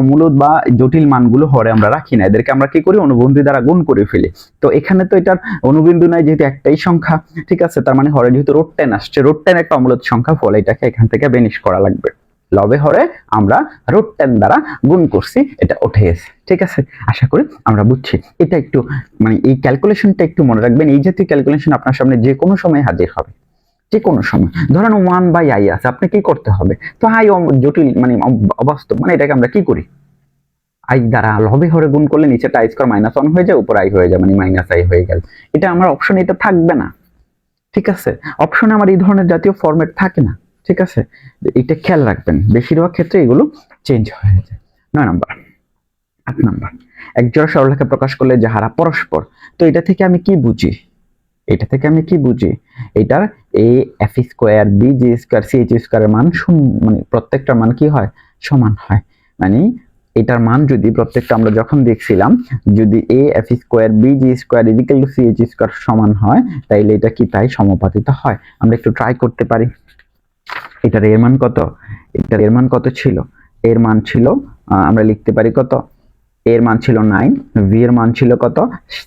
অমূলদ বা জটিল মানগুলো হরে আমরা রাখি না, এদেরকে আমরা কি করি, অনুবন্ধী দ্বারা গুণ করে ফেলি। তো এখানে তো এটার অনুবিন্দু নাই, যেহেতু একটাই সংখ্যা। ঠিক আছে, তার মানে হরে যেহেতু √10 আসছে, √10 একটা অমূলদ সংখ্যা, ফলে এটাকে এখান থেকে বেনিশ করা লাগবে। লবে হরে আমরা √10 দ্বারা গুণ করছি, এটা উঠে গেছে। ঠিক আছে, আশা করি আমরা বুঝছি। এটা একটু মানে এই ক্যালকুলেশনটা একটু মনে রাখবেন। এই জাতীয় ক্যালকুলেশন আপনার সামনে যে কোনো সময় হাজির হবে, যে কোনো সময়। ধরেন 1/i আছে, আপনি কি করতে হবে, তো আই জটিল মানে অবাস্তব, মানে এটাকে আমরা কি করি, আই দ্বারা লবে হরে গুণ করলে নিচেটা i² - 1 হয়ে যায়, উপর i হয়ে যায়, মানে -i হয়ে গেল। এটা আমার অপশনে এটা থাকবে না। ঠিক আছে, অপশনে আমার এই ধরনের জাতীয় ফরম্যাট থাকে না। ঠিক আছে, এটা খেয়াল রাখবেন, বেশিরভাগ ক্ষেত্রে এগুলো চেঞ্জ হয়ে যায়। 9 নাম্বার। 8 নাম্বার, একজোড়া সরলরেখা প্রকাশ করলে যাহারা পরস্পর। তো এটা থেকে আমি কি বুঝি, এটার a(f², b(g², c(h²) এর মান মানে প্রত্যেকটার মান কি হয়, সমান হয়। মানে এটার মান যদি প্রত্যেকটা আমরা যখন দেখছিলাম, যদি a(f², b(g², c(h²) সমান হয়, তাইলে এটা কি তাই সমাপতিত হয়। আমরা একটু ট্রাই করতে পারি। এটার এর মান কত ছিল, এর মান ছিল আমরা লিখতে পারি কত, এর মান ছিল 9, ভি এর মান ছিল কত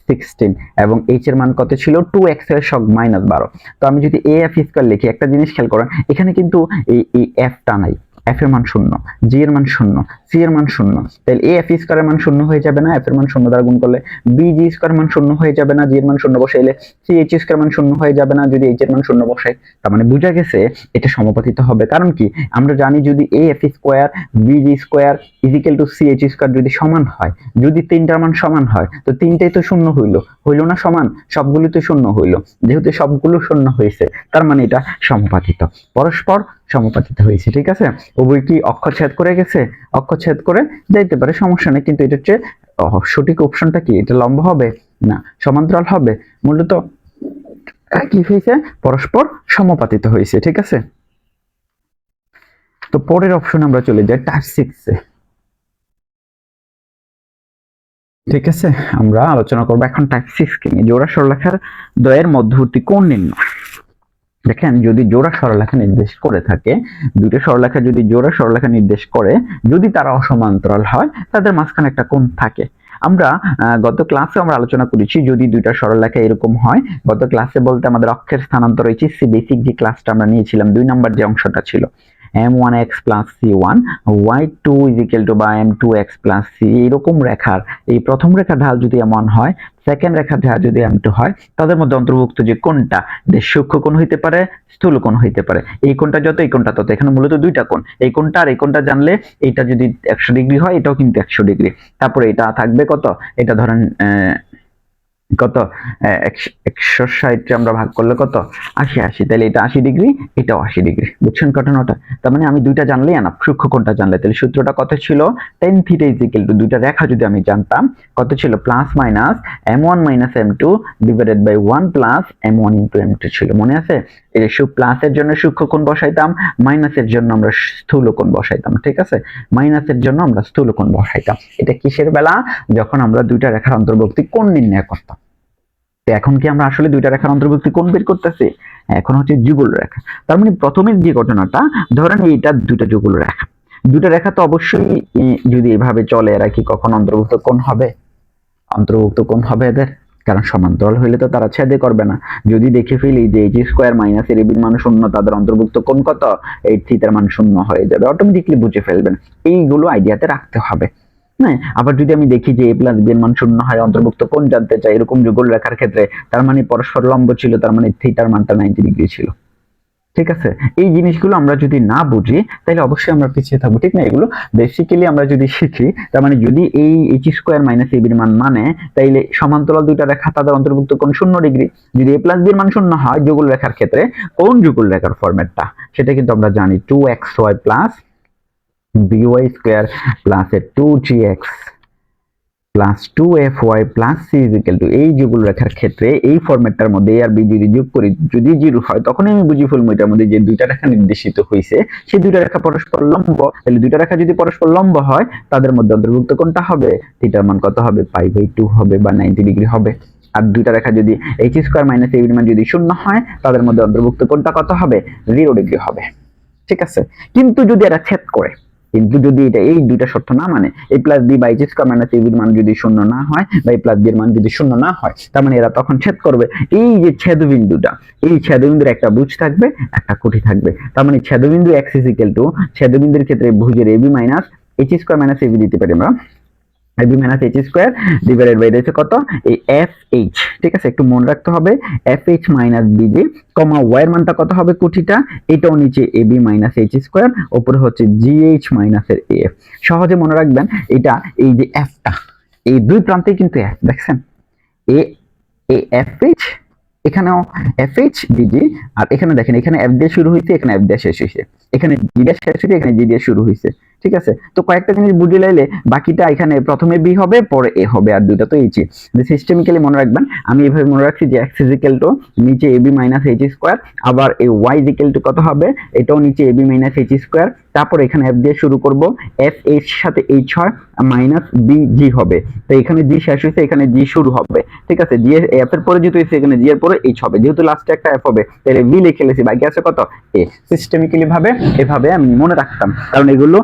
16, এবং এইচ এর মান কত ছিল 2x এর সব -12। তো আমি যদি a(f²) লিখি, একটা জিনিস খেয়াল করেন, এখানে কিন্তু এই f টা নাই, f এর মান 0, g এর মান 0, c এর মান 0, তাহলে a(f²) এর মান 0 হয়ে যাবে না, f এর মান 0 দ্বারা গুণ করলে, b(g²) এর মান 0 হয়ে যাবে না, g এর মান 0 বসাইলে, c(h²) এর মান 0 হয়ে যাবে না যদি h এর মান 0 বসাই। তার মানে বোঝা গেছে এটা সমাপতিত হবে। কারণ কি, আমরা জানি যদি a(f², b(g², c(h²) যদি সমান হয়, যদি তিনটার মান সমান হয়, তো তিনটাই তো শূন্য হইলো না, সমান সবগুলো তো শূন্য হইলো। যেহেতু সবগুলো শূন্য হয়েছে, তার মানে এটা সমাপতিত, পরস্পর সমাপতিত হয়েছে। ঠিক আছে, উভয় কি অক্ষচ্ছেদ করে গেছে, অক্ষচ্ছেদ করে যাইতে পারে, সমস্যা নেই, কিন্তু এটা হচ্ছে সঠিক অপশনটা কি, এটা লম্ব হবে না সমান্তরাল হবে, মূলত কি হয়েছে, পরস্পর সমাপতিত হয়েছে। ঠিক আছে, তো পরের অপশন আমরা চলে যাই টাইপ 6 এ। ঠিক আছে, আমরা আলোচনা করবো এখন টাইপ 6 কে নিয়ে। জোড়া সরলরেখার দ্বয়ের মধ্যবর্তী কোণ নির্ণয়। দেখেন, যদি জোড়া সরলরেখা নির্দেশ করে থাকে, দুটো সরলরেখা যদি জোড়া সরলরেখা নির্দেশ করে, যদি তারা অসমান্তরাল হয়, তাদের মাঝখানে একটা কোণ থাকে। আমরা গত ক্লাসে আমরা আলোচনা করেছি, যদি দুইটা সরলরেখা এরকম হয়, গত ক্লাসে বলতে আমাদের অক্ষের স্থানান্তর এইচএসসি বেসিক যে ক্লাসটা আমরা নিয়েছিলাম, 2 নাম্বার যে অংশটা ছিল, m1x + c1 y2 বা m2x + c, এরকম রেখার এই প্রথম রেখার ঢাল যদি m1 হয়, সেকেন্ড রেখার ঢাল যদি m2 হয়, তাদের মধ্যে অন্তর্ভুক্ত যে কোণটা, সূক্ষ্ম কোণ হইতে পারে, স্থূল কোণ হইতে পারে। এই কোণটা যত, এই কোণটা তত। এখানে মূলত দুইটা কোণ, এই কোণটা আর এই কোণটা জানলে, এটা যদি 100 ডিগ্রি হয়, এটাও কিন্তু 100 ডিগ্রি। তারপরে এটা থাকবে কত, এটা ধরেন কত 160 আমরা ভাগ করলে কত 80, তাহলে এটা 80 ডিগ্রি, এটাও 80 ডিগ্রি। বুঝছেন ঘটনাটা? তার মানে আমি দুইটা জানলেই না, সূক্ষ্ম কোণটা জানলে, তাহলে সূত্রটা কত ছিল, tan θ = দুইটা রেখা যদি আমি জানতাম, কত ছিল, ± m1 - m2 / 1 + m1 * m2 ছিল। মনে আছে? এই প্লাসের জন্য সূক্ষ্ম কোণ বসাইতাম, মাইনাসের জন্য আমরা স্থূল কোণ বসাইতাম। ঠিক আছে, মাইনাসের জন্য আমরা স্থূল কোণ বসাইতাম। এটা কিসের বেলা, যখন আমরা দুইটা রেখার অন্তর্বর্তী কোণ নির্ণয় করতাম। এখন কি আমরা আসলে দুইটা রেখার অন্তর্ভুক্তি কোণ বের করতেছি, এখন হচ্ছে যুগল রেখা। তার মানে প্রথমের যে ঘটনাটা, ধরেন এইটা দুইটা যুগল রেখা, দুইটা রেখা তো অবশ্যই যদি এভাবে চলে, এরা কি কখন অন্তর্ভুক্ত কোণ হবে, অন্তর্ভুক্ত কোণ হবে এদের, কারণ সমান্তরাল হইলে তো তারা ছেদে করবে না। যদি দেখে ফেলি যে h² - এর এর মান 0, তাদের অন্তর্ভুক্ত কোণ কত, 8θ এর মান 0 হয়ে যাবে, অটোমেটিকলি বুঝে ফেলবেন। এইগুলো আইডিয়াতে রাখতে হবে। হ্যাঁ, আবার যদি আমি দেখি যে a + b এর মান 0 হয়, অন্তর্ভুক্ত কোণ জানতে চাই, এরকম যুগল রেখার ক্ষেত্রে, তার মানে পরস্পর লম্ব ছিল, তার মানে থিটার মানটা 90 ডিগ্রি ছিল। ঠিক আছে, এই জিনিসগুলো আমরা যদি না বুঝি, তাহলে অবশ্যই আমরা পিছিয়ে থাকবো। ঠিক না? এগুলো বেসিক্যালি আমরা যদি শিখি, তার মানে যদি এই h² - ab এর মান মানে, তাইলে সমান্তরাল দুইটা রেখা, তাদের অন্তর্ভুক্ত কোণ 0 ডিগ্রি। যদি a + b এর মান 0 হয় যুগল রেখার ক্ষেত্রে, কোন যুগল রেখার ফরম্যাটটা, সেটা কিন্তু আমরা জানি 2xy + by square plus 2gx plus 2fy plus c is equal two, এই যুগল রেখার ক্ষেত্রে এই ফরম্যাটটার মধ্যে a আর b যদি যোগ করি যদি 0 হয় তখন আমি বুঝি ফেলবো এটার মধ্যে যে দুইটা রেখা নির্দেশিত হয়েছে সেই দুইটা রেখা পরস্পর লম্ব। তাহলে দুইটা রেখা যদি পরস্পর লম্ব হয় তাদের মধ্যে অন্তর্ভুক্ত কোণটা হবে থিটার মান কত হবে π/2 হবে বা 90 ডিগ্রি হবে। আর দুইটা রেখা যদি h স্কয়ার মাইনাস ab এর মান যদি শূন্য হয় তাদের মধ্যে অন্তর্ভুক্ত কোণটা কত হবে 0 ডিগ্রি হবে। ঠিক আছে, কিন্তু যদি এরা ছেদ করে, কিন্তু যদি এটা এই দুইটা শর্ত না মানে a plus b by h square minus ab এর মান যদি শূন্য না হয় বা a প্লাস b এর মান যদি শূন্য না হয় তার মানে এরা তখন ছেদ করবে। এই যে ছেদবিন্দুটা, এই ছেদবিন্দুর একটা ভুজ থাকবে একটা কুঠি থাকবে, তার মানে ছেদবিন্দু x ইজ ইকুয়াল টু ছেদবিন্দুর ক্ষেত্রে ভুজের ab minus h square minus ab দিতে পারি আমরা ab minus h square divided by রয়েছে কত এই fh। ঠিক আছে, একটু মনে রাখতে হবে fh মাইনাস bg কমা y এর মানটা কত হবে কুঠিটা, এটাও নিচে ab মাইনাস h স্কয়ার উপরে হচ্ছে gh মাইনাস এর af। সহজে মনে রাখবেন এটা এই যে f টা এই দুই প্রান্তে কিন্তু f দেখছেন a fh এখানেও fh bg আর এখানে দেখেন এখানে f দিয়ে শুরু হইছে এখানে f দিয়ে শেষ হইছে, এখানে g দিয়ে শেষ হইছে এখানে g দিয়ে শুরু হইছে। ঠিক আছে, তো কয়েকটা জিনিস বুঝে লাইলে বাকিটা এখানে প্রথমে b হবে পরে a হবে আর দুইটা তো h। সিস্টেমিক্যালি মনে রাখবেন, আমি এইভাবে মনে রাখছি যে x ইজ ইকুয়াল টু নিচে ab মাইনাস h স্কয়ার আবার এই y ইজ ইকুয়াল টু কত হবে এটাও নিচে ab মাইনাস h স্কয়ার, তারপর এখানে f দিয়ে শুরু করব f h সাথে h হয় মাইনাস b g হবে, তো এখানে g শেষ হইছে এখানে g শুরু হবে। ঠিক আছে, g এর f এর পরে যেহেতু হইছে এখানে g এর পরে h হবে, যেহেতু লাস্টে একটা f হবে তাহলে b লিখে ফেলেছি বাকি আছে কত a। সিস্টেমিক্যালি ভাবে এভাবে আমি মনে রাখতাম, কারণ এগুলো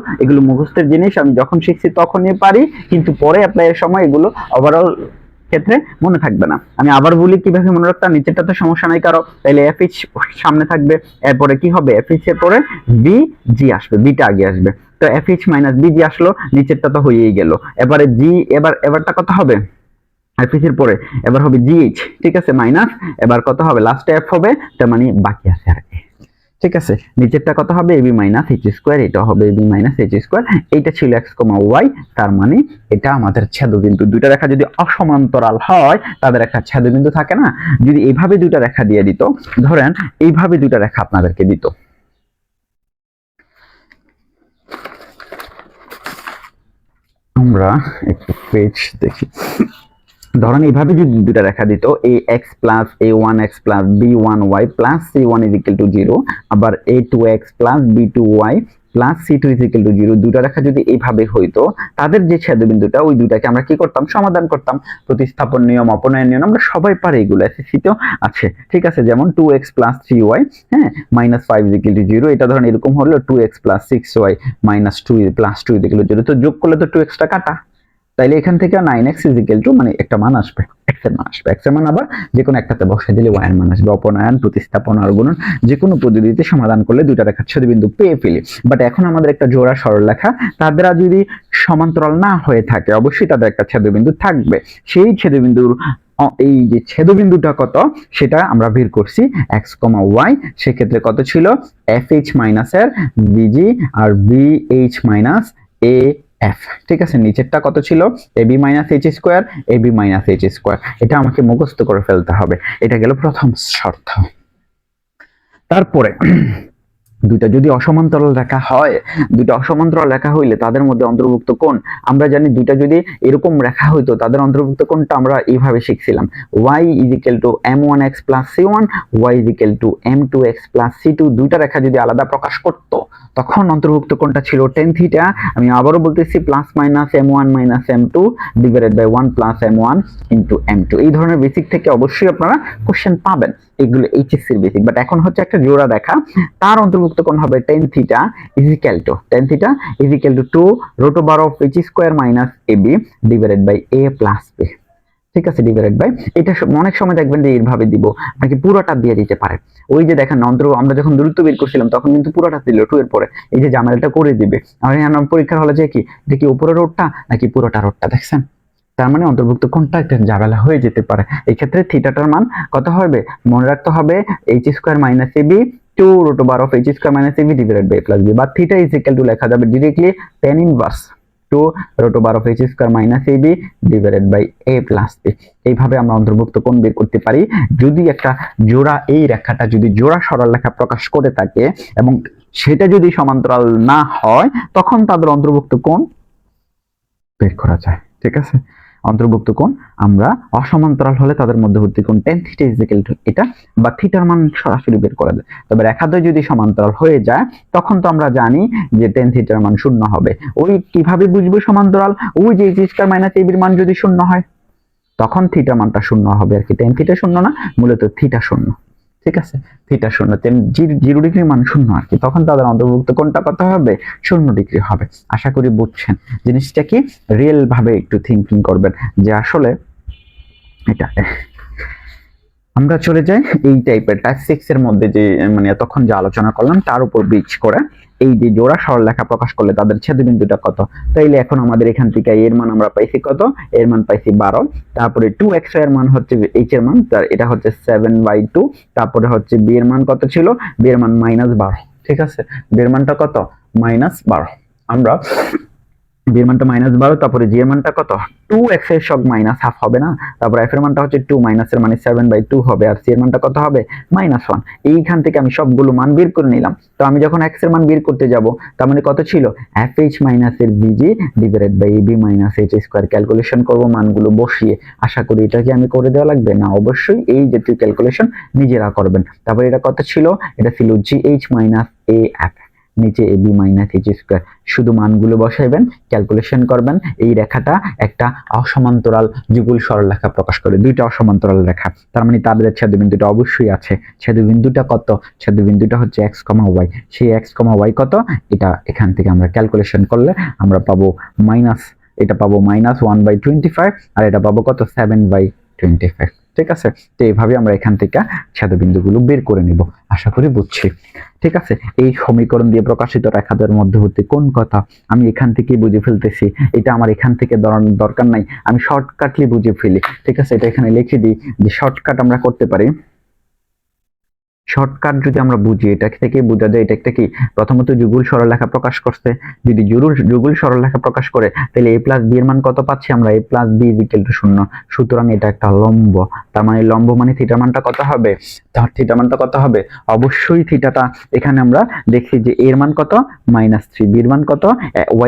মুখস্থের জিনিস আমি যখন শিখছি তখনই পারি, কিন্তু পরে অ্যাপ্লাইয়ের সময় এগুলো ওভারঅল ক্ষেত্রে মনে থাকবে না। আমি আবার বলি কিভাবে মনে রাখতাম, নিচেরটা তো সমস্যা নাই কারো, তাহলে fh সামনে থাকবে এরপরে কি হবে fh এর পরে bg আসবে, বিটা আগে আসবে, তো fh মাইনাস bg আসলো নিচেরটা তো হয়েই গেল। এবারে g এবারটা কত হবে fh এর পরে এবার হবে gh। ঠিক আছে, মাইনাস এবার কত হবে লাস্টে f হবে, তার মানে বাকি আছে আর a। ঠিক আছে, নিচেরটা কত হবে ab মাইনাস h স্কয়ার, এটা হবে ab মাইনাস h স্কয়ার, এইটা ছিল x y, তার মানে এটা আমাদের ছেদবিন্দু। দুইটা রেখা যদি অসমান্তরাল হয় তাদের একটা ছেদবিন্দু থাকে না, যদি এইভাবে দুইটা রেখা দিয়ে দিত, ধরেন এইভাবে দুইটা রেখা আপনাদেরকে দিত, আমরা একটু পেজ দেখি, ধরেন এইভাবে যদি দুইটা রেখা দিত ax plus a1x plus b1y plus c1 is equal two 0 আবার a2x plus b2y plus c2 is equal two 0, দুইটা রেখা যদি এইভাবে হইতো তাদের যে ছেদবিন্দুটা ওই দুইটাকে আমরা কি করতাম সমাধান করতাম। প্রতিস্থাপন নিয়ম অপনয়ন নিয়ম আমরা সবাই পারি, এগুলো এসএসসিতেও আছে। ঠিক আছে, যেমন 2x প্লাস 3y হ্যাঁ মাইনাস 5 ইজ ইকুয়াল টু 0, এটা ধরেন এরকম হলো 2x plus 6y minus 2 plus 2 is equal two 0, তো যোগ করলে তো 2x টা কাটা, তাইলে এখান থেকে 9x ইজ ইকুয়াল টু মানে একটা মান আসবে x এর মান আসবে, x এর মান আবার যে কোনো একটাতে বসিয়ে দিলে y এর মান আসবে। অপনয়ন প্রতিস্থাপন আর গুণন যে কোনো পদ্ধতিতে সমাধান করলে দুইটা রেখার ছেদবিন্দু পেয়ে ফেলি। বাট এখন আমাদের একটা জোড়া সরলরেখা তাদের যদি সমান্তরাল না হয়ে থাকে অবশ্যই তাদের একটা ছেদবিন্দু থাকবে, সেই ছেদবিন্দুর এই যে ছেদবিন্দুটা কত সেটা আমরা বের করছি x, y, সেক্ষেত্রে কত ছিল fh মাইনাস এর bg আর bh মাইনাস a f। ঠিক আছে, নিচেরটা কত ছিল ab minus h square ab minus h square, এটা আমাকে মুখস্থ করে ফেলতে হবে, এটা গেল প্রথম শর্ত। তারপরে দুইটা যদি অসমান্তরাল রেখা হয়, দুইটা অসমান্তরাল রেখা হইলে তাদের মধ্যে অন্তর্ভুক্ত কোণ আমরা জানি, দুইটা যদি এরকম রেখা হইতো তাদের অন্তর্ভুক্ত কোণটা আমরা এইভাবে শিখছিলাম y is equal two m1x plus c1 y is equal two m2x plus c2, দুইটা রেখা যদি আলাদা প্রকাশ করত তখন অন্তর্ভুক্ত কোণটা ছিল tan থিটা। আমি আবারও বলতেছি plus minus m1 minus m2 divided by 1 plus m1 into m2। এই ধরনের বেসিক থেকে অবশ্যই আপনারা কোশ্চেন পাবেন, এগুলো এইচএসসি এর বেসিক। বাট এখন হচ্ছে একটা জোড়া রেখা, তার অন্তর্ভুক্ত কোণ হবে tan theta is equal to 2 root over of h square minus ab divided by a plus b। ঠিক আছে, ডিভাইডেড বাই, এটা অনেক সময় দেখবেন যে এইভাবে দিব, আপনাকে পুরোটা দিয়ে দিতে পারে। ওই যে দেখেন আমরা যখন দূরত্ব বের করছিলাম তখন কিন্তু পুরোটা দিল 2 এর পরে, এই যে জামেলাটা করে দিবে। আর এখন পরীক্ষার হলে যে কি এটা কি উপরের রোডটা নাকি পুরোটা রোডটা, দেখছেন, তার মানে অন্তর্ভুক্ত কোণটা একটা ঝামেলা হয়ে যেতে পারে। এই ক্ষেত্রে থিটাটার মান কত হবে মনে রাখতে হবে h square minus ab 2 root over of h square minus ab divided by plus b, বা থিটা ইজ ইকুয়াল টু লেখা যাবে directly tan inverse 2 root over of h square minus ab divided by a plus b। এইভাবে আমরা অন্তর্ভুক্ত কোণ বের করতে পারি যদি একটা জোড়া, এই রেখাটা যদি জোড়া সরলরেখা প্রকাশ করে থাকে এবং সেটা যদি সমান্তরাল না হয় তখন তাদের অন্তর্ভুক্ত কোণ বের করা যায়। ঠিক আছে, অন্তর্ভুক্ত কোণ আমরা অসমান্তরাল হলে তাদের মধ্যবর্তী কোণ tan θ = এটা বা থিটার মান সরাসরি বের করা যায়। তবে রেখাদ্বয় যদি সমান্তরাল হয়ে যায় তখন তো আমরা জানি যে tan θ এর মান 0 হবে। ওই কিভাবে বুঝবো সমান্তরাল? ওই যে a² - ab এর মান যদি 0 হয় তখন থিটা মানটা 0 হবে আর কি, tan θ 0 না, মূলত থিটা 0। ঠিক আছে, থিটা 0, 0 ডিগ্রি মান 0 আর কি, তখন তাদের অন্তর্ভুক্ত কোণটা কত হবে? 0 ডিগ্রি হবে। আশা করি বুঝছেন জিনিসটা কি, রিয়েল ভাবে একটু থিঙ্কিং করবেন যে আসলে এটা। আমরা চলে যাই এই টাইপের টাইপ 6 এর মধ্যে যে মানে এতক্ষণ যে আলোচনা করলাম তার উপর বেস করে এই যে জোড়া সরলরেখা প্রকাশ করলে তাদের ছেদবিন্দুটা কত। তাইলে এখন আমাদের এখান থেকে এর মান আমরা পাইছি কত? এর মান পাইছি 12। তারপরে 2x এর মান হচ্ছে h এর মান, তার এটা হচ্ছে 7/2। তারপরে হচ্ছে b এর মান কত ছিল? b এর মান -12। ঠিক আছে, b এর মানটা কত? -12। আমরা b এর মানটা -12, তারপরে g এর মানটা কত? 2x এর সব -1/2 হবে না, তারপর f এর মানটা হচ্ছে 2 মাইনাস এর মানে 7/2 হবে, আর c এর মানটা কত হবে? -1। এইখান থেকে আমি সবগুলো মান বের করে নিলাম। তো আমি যখন x এর মান বের করতে যাব তার মানে কত ছিল? fh মাইনাস এর bg divided by ab minus h square calculation করব মানগুলো বসিয়ে। আশা করি এটা কি আমি করে দেওয়া লাগবে না? অবশ্যই এই জাতীয় ক্যালকুলেশন নিজেরা করবেন। তারপর এটা কত ছিল? এটা ছিল gh মাইনাস af, নিচে ab মাইনাস h স্কয়ার। শুধু মানগুলো বসাইবেন, ক্যালকুলেশন করবেন। এই রেখাটা একটা অসমান্তরাল যুগল সরলরেখা প্রকাশ করে, দুইটা অসমান্তরাল রেখা, তার মানে তাদের ছেদবিন্দুটা অবশ্যই আছে। ছেদবিন্দুটা কত? ছেদবিন্দুটা হচ্ছে x, y। সেই x, y কত? এটা এখান থেকে আমরা ক্যালকুলেশন করলে আমরা পাবো মাইনাস, এটা পাবো -1/25 আর এটা পাবো কত? 7/25। ঠিক আছে, তো এইভাবে আমরা এখান থেকে ছেদবিন্দুগুলো বের করে নিব। আশা করি বুঝছি। ঠিক আছে, এই সমীকরণ দিয়ে প্রকাশিত রেখাদের মধ্যবর্তী কোণ কত আমি এখান থেকে বুঝে ফেলতেছি। এটা আমার এখান থেকে দরকার নাই, আমি শর্টকাটলি বুঝে ফেলি। ঠিক আছে, এটা এখানে লিখে দিই যে শর্টকাট আমরা করতে পারি। শর্টকাট যদি আমরা বুঝি, এটা থেকে বোঝা যায় এটা একটা কি, প্রথমত যুগল সরলরেখা প্রকাশ করছে। যদি যুগল সরলরেখা প্রকাশ করে তাহলে a প্লাস b এর মান কত পাচ্ছি আমরা? a plus b = 0। সুতরাং এটা একটা লম্ব, তার মানে লম্ব মানে থিটার মানটা কত হবে? তার থিটার মানটা কত হবে? অবশ্যই থিটাটা এখানে আমরা দেখছি যে এর মান কত? -3, b এর মান কত?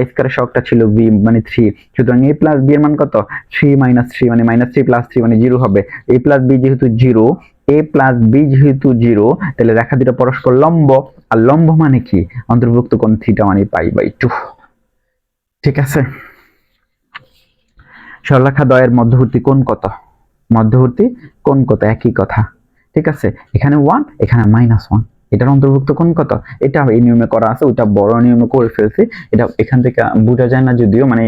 y স্কয়ারের সহগটা ছিল b মানে 3, সুতরাং a প্লাস b এর মান কত? 3 - 3 মানে -3 + 3 মানে 0 হবে। a প্লাস b যেহেতু 0, a প্লাস b যেহেতু 0, তাহলে রেখা দুটো পরস্পর লম্ব, আর লম্ব মানে কি? অন্তর্ভুক্ত কোণ থিটা মানে π/2। ঠিক আছে, সরলরেখা দ্বয়ের মধ্যবর্তী কোণ কত? মধ্যবর্তী কোণ কত? একই কথা। ঠিক আছে, এখানে 1, এখানে -1, এটার অন্তর্ভুক্ত কোণ কত? এটা এই নিয়মে করা আছে, ওটা বড় নিয়মে করে ফেলছি। এটা এখান থেকে বোঝা যায় না যদিও, মানে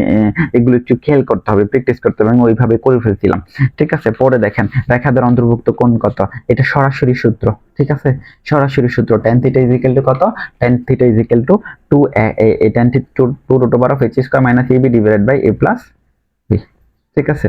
এগুলো একটু খেয়াল করতে হবে, প্র্যাকটিস করতে হবে। আমি ওইভাবে করে ফেলছিলাম। ঠিক আছে, পরে দেখেন রেখাদের অন্তর্ভুক্ত কোণ কত? এটা সরাসরি সূত্র। ঠিক আছে, সরাসরি সূত্র tan θ = কত? tan θ = 2 tan θ 2√h² - ab divided by a plus b। ঠিক আছে,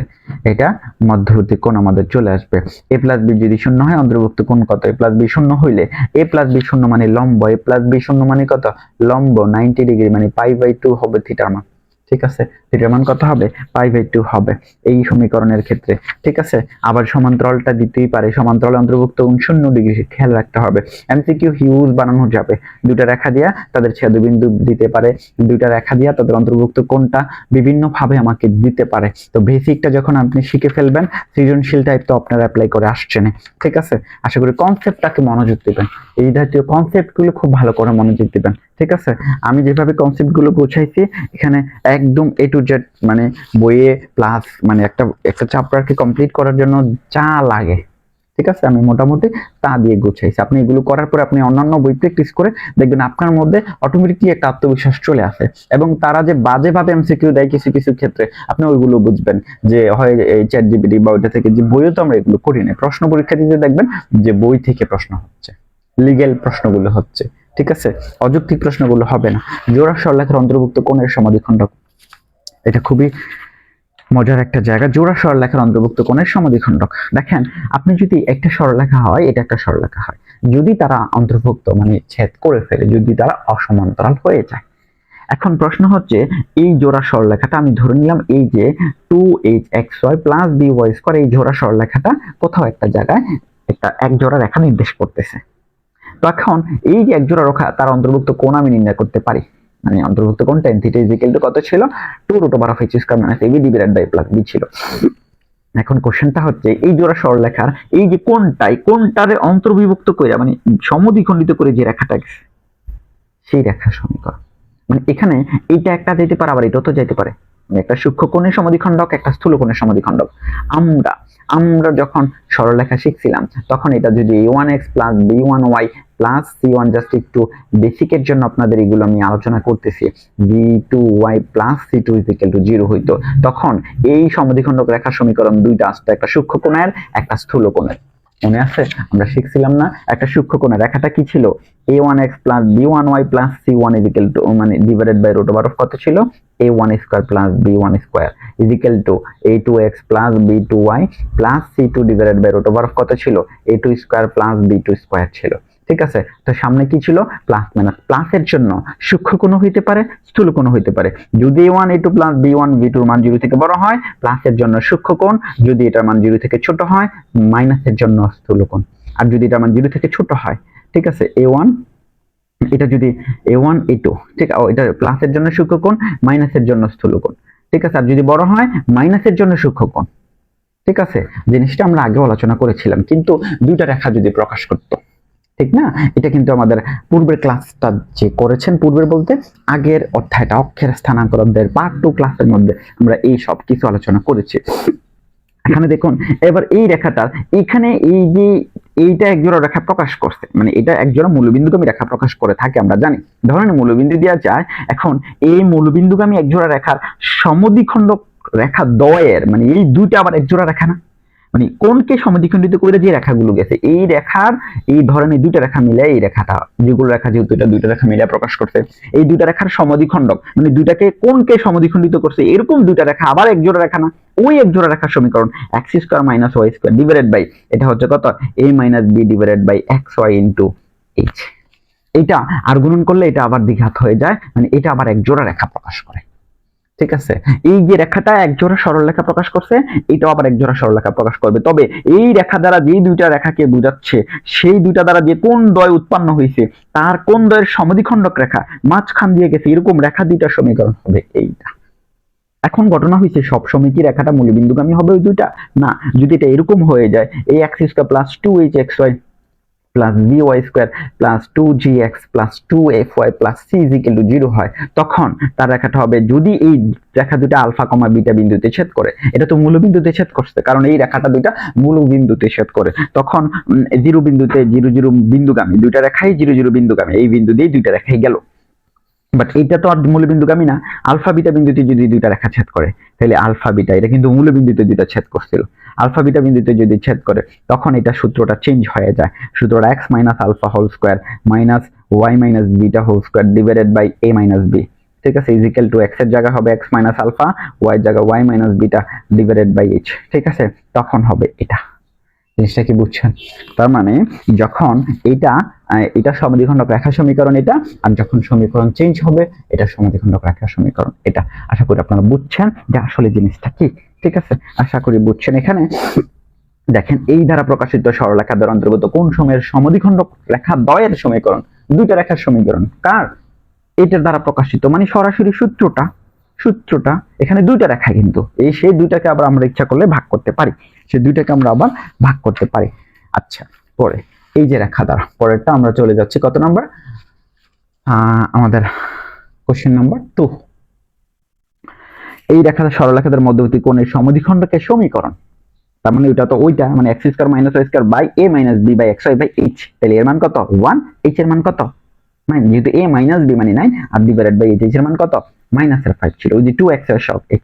এটা মধ্যবর্তী কোণ আমাদের চলে আসবে। a প্লাস b যদি 0 হয় অন্তর্ভুক্ত কোণ কত? a প্লাস b 0 হইলে a প্লাস b 0 মানে লম্ব, a প্লাস b 0 মানে কত? লম্ব 90 ডিগ্রি মানে π/2 হবে থিটার মান। ঠিক আছে, থিটার মান কত হবে? π/2 হবে এই সমীকরণের ক্ষেত্রে। ঠিক আছে, আবার সমান্তরালটা দিতেই পারে, সমান্তরালে অন্তর্ভুক্ত কোণ 0 ডিগ্রি, খেয়াল রাখতে হবে। এমসিকিউ হিউজ বানানো যাবে, দুইটা রেখা দিয়া তাদের ছেদবিন্দু দিতে পারে, দুইটা রেখা দিয়া তাদের অন্তর্ভুক্ত কোণটা বিভিন্ন ভাবে আমাকে দিতে পারে। তো বেসিকটা যখন আপনি শিখে ফেলবেন, সৃজনশীল টাইপ তো আপনারা অ্যাপ্লাই করে আসছেন। ঠিক আছে, আশা করি কনসেপ্টটাকে মনোযোগ দিবেন, এই জাতীয় কনসেপ্টগুলো খুব ভালো করে মনোযোগ দিবেন। ঠিক আছে, আমি যেভাবে কনসেপ্টগুলো বুঝাইছি এখানে একদম A to Z, মানে বইয়ে প্লাস মানে একটা চ্যাপ্টারকে কমপ্লিট করার জন্য যা লাগে, ঠিক আছে, আমি মোটামুটি তা দিয়ে গুছাইছি। আপনি এগুলো করার পরে আপনি অন্যান্য বই প্র্যাকটিস করে দেখবেন আপনার মধ্যে অটোমেটিকলি একটা আত্মবিশ্বাস চলে আসে, এবং তারা যে বাজেভাবে এমসিকিউ দেয় কিছু কিছু ক্ষেত্রে আপনি ওইগুলো বুঝবেন যে হয় এই চ্যাটজিপিটি বা ওইটা থেকে, যে বইও তো আমরা এগুলো করি না। প্রশ্ন পরীক্ষা দিতে দেখবেন যে বই থেকে প্রশ্ন হচ্ছে, লিগ্যাল প্রশ্নগুলো হচ্ছে। ঠিক আছে, অযৌক্তিক প্রশ্নগুলো হবে না। জোড়া সরলরেখার অন্তর্ভুক্ত কোণের সমাদ্বিখণ্ডক, এটা খুবই মজার একটা জায়গা। জোড়া সরলরেখার অন্তর্ভুক্ত কোণের সমাদ্বিখণ্ডক, দেখেন আপনি যদি একটা সরলরেখা হয়, এটা একটা সরলরেখা হয়, যদি তারা অন্তর্ভুক্ত মানে ছেদ করে ফেলে, যদি তারা অসমান্তরাল হয়ে যায়। এখন প্রশ্ন হচ্ছে এই জোড়া সরলরেখাটা আমি ধরে নিলাম এই যে 2hxy + by² এই জোড়া সরলরেখাটা কোথাও একটা জায়গায় একটা এক জোড়া রেখা নির্দেশ করতেছে। তখন এই যে একজোড়া রেখা তার অন্তর্ভুক্ত কোণ আমি নির্ণয় করতে পারি, মানে অন্তর্ভুক্ত কোণ tan θ কত ছিল 2√h² - ab divided by plus b ছিল। এখন কোশ্চেনটা হচ্ছে এই জোড়া সরলরেখার এই যে কোণটারে অন্তর্বিভক্ত করে মানে সমদ্বিখণ্ডিত করে যে রেখাটা গেছে সেই রেখার সমীকরণ, মানে এখানে এইটা একটা যেতে পারে আবার এটাও তো যেতে পারে, একটা সূক্ষ্ম কোণের সমদ্বিখণ্ডক একটা স্থূল কোণের সমদ্বিখণ্ডক। আমরা যখন সরলরেখা শিখছিলাম তখন এটা যদি a1x plus b1y plus c1, just একটু বেসিকের জন্য আপনাদের এগুলো আমি আলোচনা করতেছি, b2y প্লাস c2 0 হইতো, তখন এই সমদ্বিখণ্ডক রেখার সমীকরণ দুইটা আসতো, একটা সূক্ষ্ম কোণের একটা স্থূল কোণের। মনে আছে আমরা শিখছিলাম না একটা সূক্ষ্ম কোণের রেখাটা কি ছিল a1x plus b1y plus c1 মানে divided by root over of কত ছিল a1 স্কয়ার plus b1 square a2x plus b2y plus c2 divided by root over of কত ছিল a2 square plus b2 square ছিল। ঠিক আছে, তো সামনে কি ছিল প্লাস মাইনাস, প্লাসের জন্য সূক্ষ্ম কোণ হইতে পারে স্থূল কোণ হইতে পারে, যদি a1 a2 plus b1 b2 এর মান 0 থেকে বড় হয় প্লাসের জন্য সূক্ষ্ম কোণ, যদি এটার মান 0 থেকে ছোট হয় মাইনাসের জন্য স্থূল কোণ, আর যদি এটার মান 0 থেকে ছোট হয়, ঠিক আছে a1 এটা যদি a1 a2, ঠিক আছে এটা প্লাসের জন্য সূক্ষ্ম কোণ মাইনাসের জন্য স্থূল কোণ, ঠিক আছে, আর যদি বড় হয় মাইনাসের জন্য সূক্ষ্ম কোণ। ঠিক আছে, জিনিসটা আমরা আগে আলোচনা করেছিলাম, কিন্তু দুইটা রেখা যদি প্রকাশ করতো, ঠিক না, এটা কিন্তু আমাদের পূর্বের ক্লাসটা যে করেছেন, পূর্বের বলতে আগের অধ্যায়টা অক্ষের স্থানান্তর অধ্যায়ের পার্ট 2 ক্লাসের মধ্যে আমরা এই সব কিছু আলোচনা করেছি। এখানে দেখুন এবার এই রেখাটার এখানে এই যে এইটা একজোড়া রেখা প্রকাশ করছে, মানে এটা একজোড়া মূলবিন্দুগামী রেখা প্রকাশ করে থাকে আমরা জানি, ধরেন মূলবিন্দু দেওয়া যায়, এখন এই মূলবিন্দুগামী একজোড়া রেখার সমদ্বিখণ্ডক রেখা দ্বয়ের মানে এই দুইটা আবার একজোড়া রেখা না, মানে কোনকে সমদ্বিখণ্ডিত করে যে রেখাগুলো গেছে এই রেখার এই ধরনের দুইটা রেখা মিলে এই রেখাটা যেগুলো রেখা যেহেতু এটা দুইটা রেখা মিলে প্রকাশ করছে, এই দুইটা রেখার সমদ্বিখণ্ডক মানে দুইটাকে কোনকে সমদ্বিখণ্ডিত করছে এরকম দুইটা রেখা আবার একজোড়া রেখা না, ওই একজোড়া রেখার সমীকরণ x square minus y square divided by এটা হচ্ছে কত a minus b divided by xy into h। এটা আর গুণন করলে এটা আবার দ্বিঘাত হয়ে যায়, মানে এটা আবার একজোড়া রেখা প্রকাশ করে। ঠিক আছে, এই যে রেখাটা একজোড়া সরলরেখা প্রকাশ করছে এটাও আবার একজোড়া সরলরেখা প্রকাশ করবে, তবে এই রেখা দ্বারা যেই দুইটা রেখাকে বোঝাচ্ছে সেই দুইটা দ্বারা যে কোন দ্বয় উৎপন্ন হয়েছে তার কোন দ্বয়ের সমদ্বিখণ্ডক রেখা মাঝখান দিয়ে গেছে এরকম রেখা দুইটার সমীকরণ হবে এইটা। এখন ঘটনা হয়েছে সব সময় কি রেখাটা মূলবিন্দুগামী হবে ওই দুইটা না, যদি এটা এরকম হয়ে যায় এই x square plus 2hxy plus by square plus 2gx plus 2fy plus c 0 হয়, তখন তার রেখাটা হবে যদি এই রেখা দুটো আলফা কমা বিটা বিন্দুতে ছেদ করে, এটা তো মূলবিন্দুতে ছেদ করছে কারণ এই রেখাটা দুইটা মূলবিন্দুতে ছেদ করে, তখন 0 বিন্দুতে 0 বিন্দুগামী দুইটা রেখাই 0 বিন্দুগামী, এই বিন্দু দিয়ে দুইটা রেখাই গেল, বাট এইটা তো আর মূলবিন্দুগামী না, আলফা বিটা বিন্দুতে যদি দুইটা রেখা ছেদ করে তাহলে আলফা বিটা এটা কিন্তু মূলবিন্দুতে দুইটা ছেদ করছিল, আলফা বিটা বিন্দুতে যদি ছেদ করে তখন এটা সূত্রটা চেঞ্জ হয়ে যায়, সূত্রটা x minus alpha whole square minus y minus beta whole square divided by a minus b। ঠিক আছে, ইজিক্যাল টু x এর জায়গা হবে x মাইনাস আলফা, y এর জায়গা y minus beta divided by h। ঠিক আছে, তখন হবে এটা, জিনিসটা কি বুঝছেন? তার মানে যখন এটা সমদ্বিখণ্ডক রেখা সমীকরণ এটা, আর যখন সমীকরণ চেঞ্জ হবে এটা সমদ্বিখণ্ডক রেখা সমীকরণ এটা। আশা করি আপনারা বুঝছেন যে আসলে জিনিসটা কি। ঠিক আছে, আশা করি বুঝছেন। এখানে দেখেন এই দ্বারা প্রকাশিত সরলরেখা দ্বারা অন্তর্গত কোন সময়ের সমদ্বিখণ্ডক রেখা দ্বয়ের সমীকরণ, দুইটা রেখার সমীকরণ কার এটার দ্বারা প্রকাশিত, মানে সরাসরি সূত্রটা এখানে দুইটা রেখা, কিন্তু এই সেই দুইটাকে আবার আমরা ইচ্ছা করলে ভাগ করতে পারি, সেই দুইটাকে আমরা আবার ভাগ করতে পারি। আচ্ছা, পরে এই যে রেখা দ্বারা পরেরটা আমরা চলে যাচ্ছি কত নাম্বার, আমাদের কোশ্চেন নাম্বার 2। এই রেখা সরলরেখাদের মধ্যবর্তী কোণের সমদ্বিখণ্ডকের সমীকরণ, তার মানে ওইটা তো ওইটা মানে x square minus y square by a minus b by xy by h, তাহলে এর মান কত 1, h এর মান কত 9, যেহেতু a মাইনাস b মানে 9 আর ডিভাইডেড বাই h এর মান কত মাইনাসের 5 ছিল, ওই যে 2x এর সব h।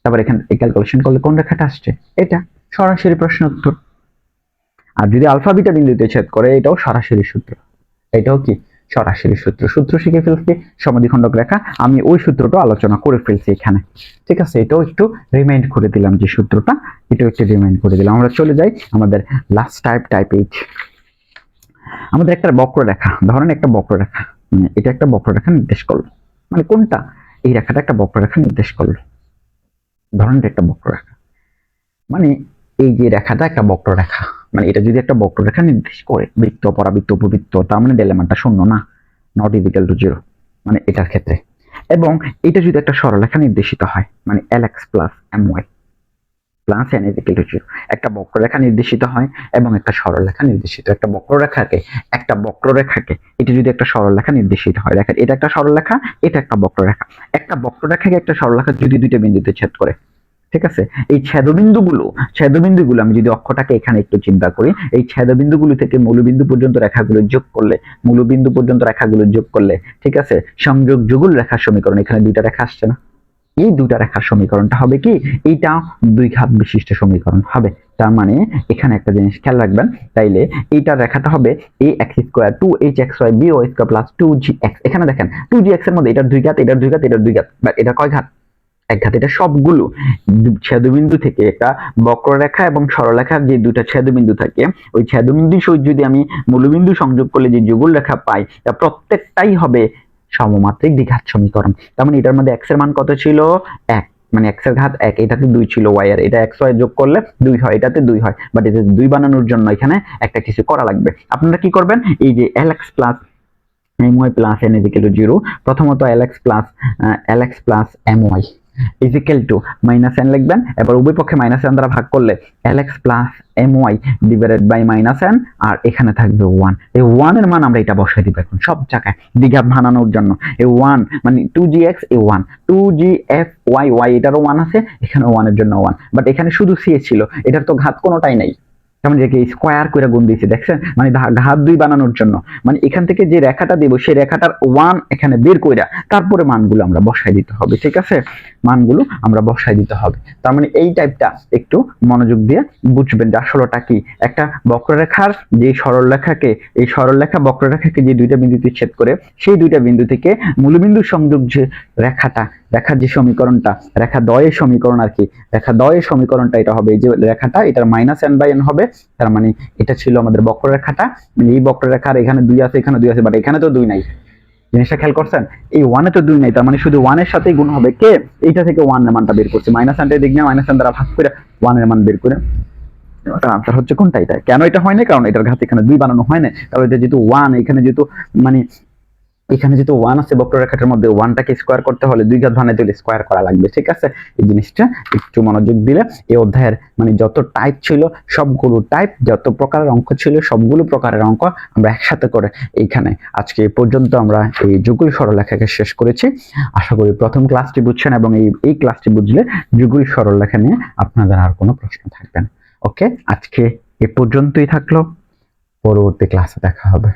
তারপর এখানে ক্যালকুলেশন করলে কোন রেখাটা আসছে এটা সরাসরি প্রশ্ন উত্তর, আর যদি আলফা বিটা বিন্দুতে ছেদ করে এটাও সরাসরি সূত্র, এটাও কি সরাসরি সূত্র শিখে ফেলছি সমদ্বিখণ্ডক রেখা, আমি ওই সূত্রটা আলোচনা করে ফেলছি এখানে। ঠিক আছে, এটাও একটু রিমাইন্ড করে দিলাম যে সূত্রটা, এটাও একটু রিমাইন্ড করে দিলাম। আমরা চলে যাই আমাদের লাস্ট টাইপ 8। আমাদের একটা বক্ররেখা, ধরেন একটা বক্ররেখা, মানে এটা একটা বক্ররেখা নির্দেশ করলো, মানে কোনটা এই রেখাটা একটা বক্ররেখা নির্দেশ করলো, ধরেন এটা একটা বক্ররেখা, মানে এই যে রেখাটা একটা বক্ররেখা, মানে এটা যদি একটা বক্ররেখা নির্দেশ করে, বৃত্ত, পরাবৃত্ত, উপবৃত্ত, তার মানে ডেলের মানটা শূন্য না, নট ইকুয়াল টু 0, মানে এটার ক্ষেত্রে। এবং এটা যদি একটা সরলরেখা নির্দেশিত হয়, মানে lx plus my plus n is equal two 0, একটা বক্ররেখা নির্দেশিত হয় এবং একটা সরলরেখা নির্দেশিত, একটা বক্ররেখাকে এটা যদি একটা সরলরেখা নির্দেশিত হয়, দেখেন এটা একটা সরলরেখা, এটা একটা বক্ররেখা, একটা বক্ররেখাকে একটা সরলরেখা যদি দুইটা বিন্দুতে ছেদ করে, ঠিক আছে, এই ছেদবিন্দুগুলো আমি যদি অক্ষটাকে এখানে একটু চিন্তা করি, এই ছেদবিন্দুগুলো থেকে মূলবিন্দু পর্যন্ত রেখাগুলো যোগ করলে, ঠিক আছে, সংযোগ যুগল রেখার সমীকরণ, এখানে দুইটা রেখা আসছে না, এই দুইটা রেখার সমীকরণটা হবে কি, এইটা দুই ঘাত বিশিষ্ট সমীকরণ হবে। তার মানে এখানে একটা জিনিস খেয়াল রাখবেন, তাইলে এইটার রেখাটা হবে ax square 2hxy by square plus 2gx। এখানে দেখেন 2gx এর মধ্যে এটার দুই ঘাত, এটার দুই ঘাত, এটার দুই ঘাত, বাট এটা কয় ঘাত, এক ঘাত। এটা সবগুলো ছেদবিন্দু থেকে একটা বক্ররেখা এবং সরলরেখার যে দুইটা ছেদবিন্দু থাকে, ওই ছেদবিন্দুর সহিত যদি আমি মূলবিন্দু সংযোগ করলে যে যুগল রেখা পাই, তা প্রত্যেকটাই হবে সমমাত্রিক দ্বিঘাত সমীকরণ। তার মানে এটার মধ্যে x এর মান কত ছিল, 1, মানে x এর ঘাত 1, এটাতে 2 ছিল y এর, এটা x y যোগ করলে 2 হয়, এটাতে 2 হয়, বাট এটা 2 বানানোর জন্য এখানে একটা কিছু করা লাগবে। আপনারা কি করবেন, এই যে lx plus my plus n is equal two 0, প্রথমত lx plus my is equal two minus n লিখবেন, এবার উভয় পক্ষে মাইনাস n দ্বারা ভাগ করলে lx plus my divided by minus n, আর এখানে থাকবে 1। এই 1 এর মান আমরা এটা বসাই দিব এখন সব জায়গায় দ্বিঘাত বানানোর জন্য। এই 1 মানে 2gx, এই 1 2gfy, এটারও 1 আছে, এখানে 1 এর জন্য 1, বাট এখানে শুধু c ছিল, এটার তো ঘাত কোনোটাই নাই, যেমন স্কোয়ার করে গুণ দিয়েছি, দেখছেন, মানে ঘাত 2 বানানোর জন্য। মানে এখান থেকে যে রেখাটা দেব, সেই রেখাটার 1 এখানে বের কইরা তারপরে মানগুলো আমরা বসাই দিতে হবে, ঠিক আছে, মানগুলো আমরা বসাই দিতে হবে। তার মানে এই টাইপটা একটু মনোযোগ দিয়ে বুঝবেন যে আসলেটা কি। একটা বক্ররেখার যে সরলরেখাকে, এই সরলরেখা বক্ররেখাকে যে দুইটা বিন্দুতে ছেদ করে, সেই দুইটা বিন্দু থেকে মূলবিন্দু সংযোগ যে রেখার যে সমীকরণটা, রেখা দ্বয়ের সমীকরণ আর কি, রেখা দ্বয়ের সমীকরণটা এটা হবে, এই যে রেখাটা, এটার মাইনাস n বাই n হবে। তার মানে এটা ছিল আমাদের বক্ররেখাটা, মানে এই বক্ররেখার এখানে 2 আছে, এখানে 2 আছে, বাট এখানে তো 2 নাই, জিনিসটা খেয়াল করছেন, এই 1 এ তো 2 নাই, তার মানে শুধু 1 এর সাথেই গুণ হবে কে, এইটা থেকে 1 এর মানটা বের করছি, মাইনাস n এর দিক নিয়ে মাইনাস n দ্বারা ভাগ করে 1 এর মান বের করে তার আনসার হচ্ছে কোনটা, এটা। কেন এটা হয় না, কারণ এটার ঘাত এখানে 2 বানানো হয় না, কারণ এটা যেহেতু 1, এখানে যেহেতু মানে এখানে যেহেতু 1 আছে বক্ররেখাটার মধ্যে, 1টাকে স্কয়ার করতে হলে 2 ঘাত বানাইতে হলে স্কয়ার করা লাগবে, ঠিক আছে। এই জিনিসটা একটু মনোযোগ দিলে এই অধ্যায়ের মানে যত টাইপ ছিল সবগুলো টাইপ, যত প্রকারের অঙ্ক ছিল সবগুলো প্রকারের অঙ্ক আমরা একসাথে করে এইখানে আজকে এই পর্যন্ত আমরা এই যুগল সরলরেখাকে শেষ করেছি। আশা করি প্রথম ক্লাসটি বুঝছেন, এবং এই ক্লাসটি বুঝলে যুগল সরলরেখা নিয়ে আপনাদের আর কোনো প্রশ্ন থাকবে না। ওকে, আজকে এ পর্যন্তই থাকলো, পরবর্তী ক্লাসে দেখা হবে।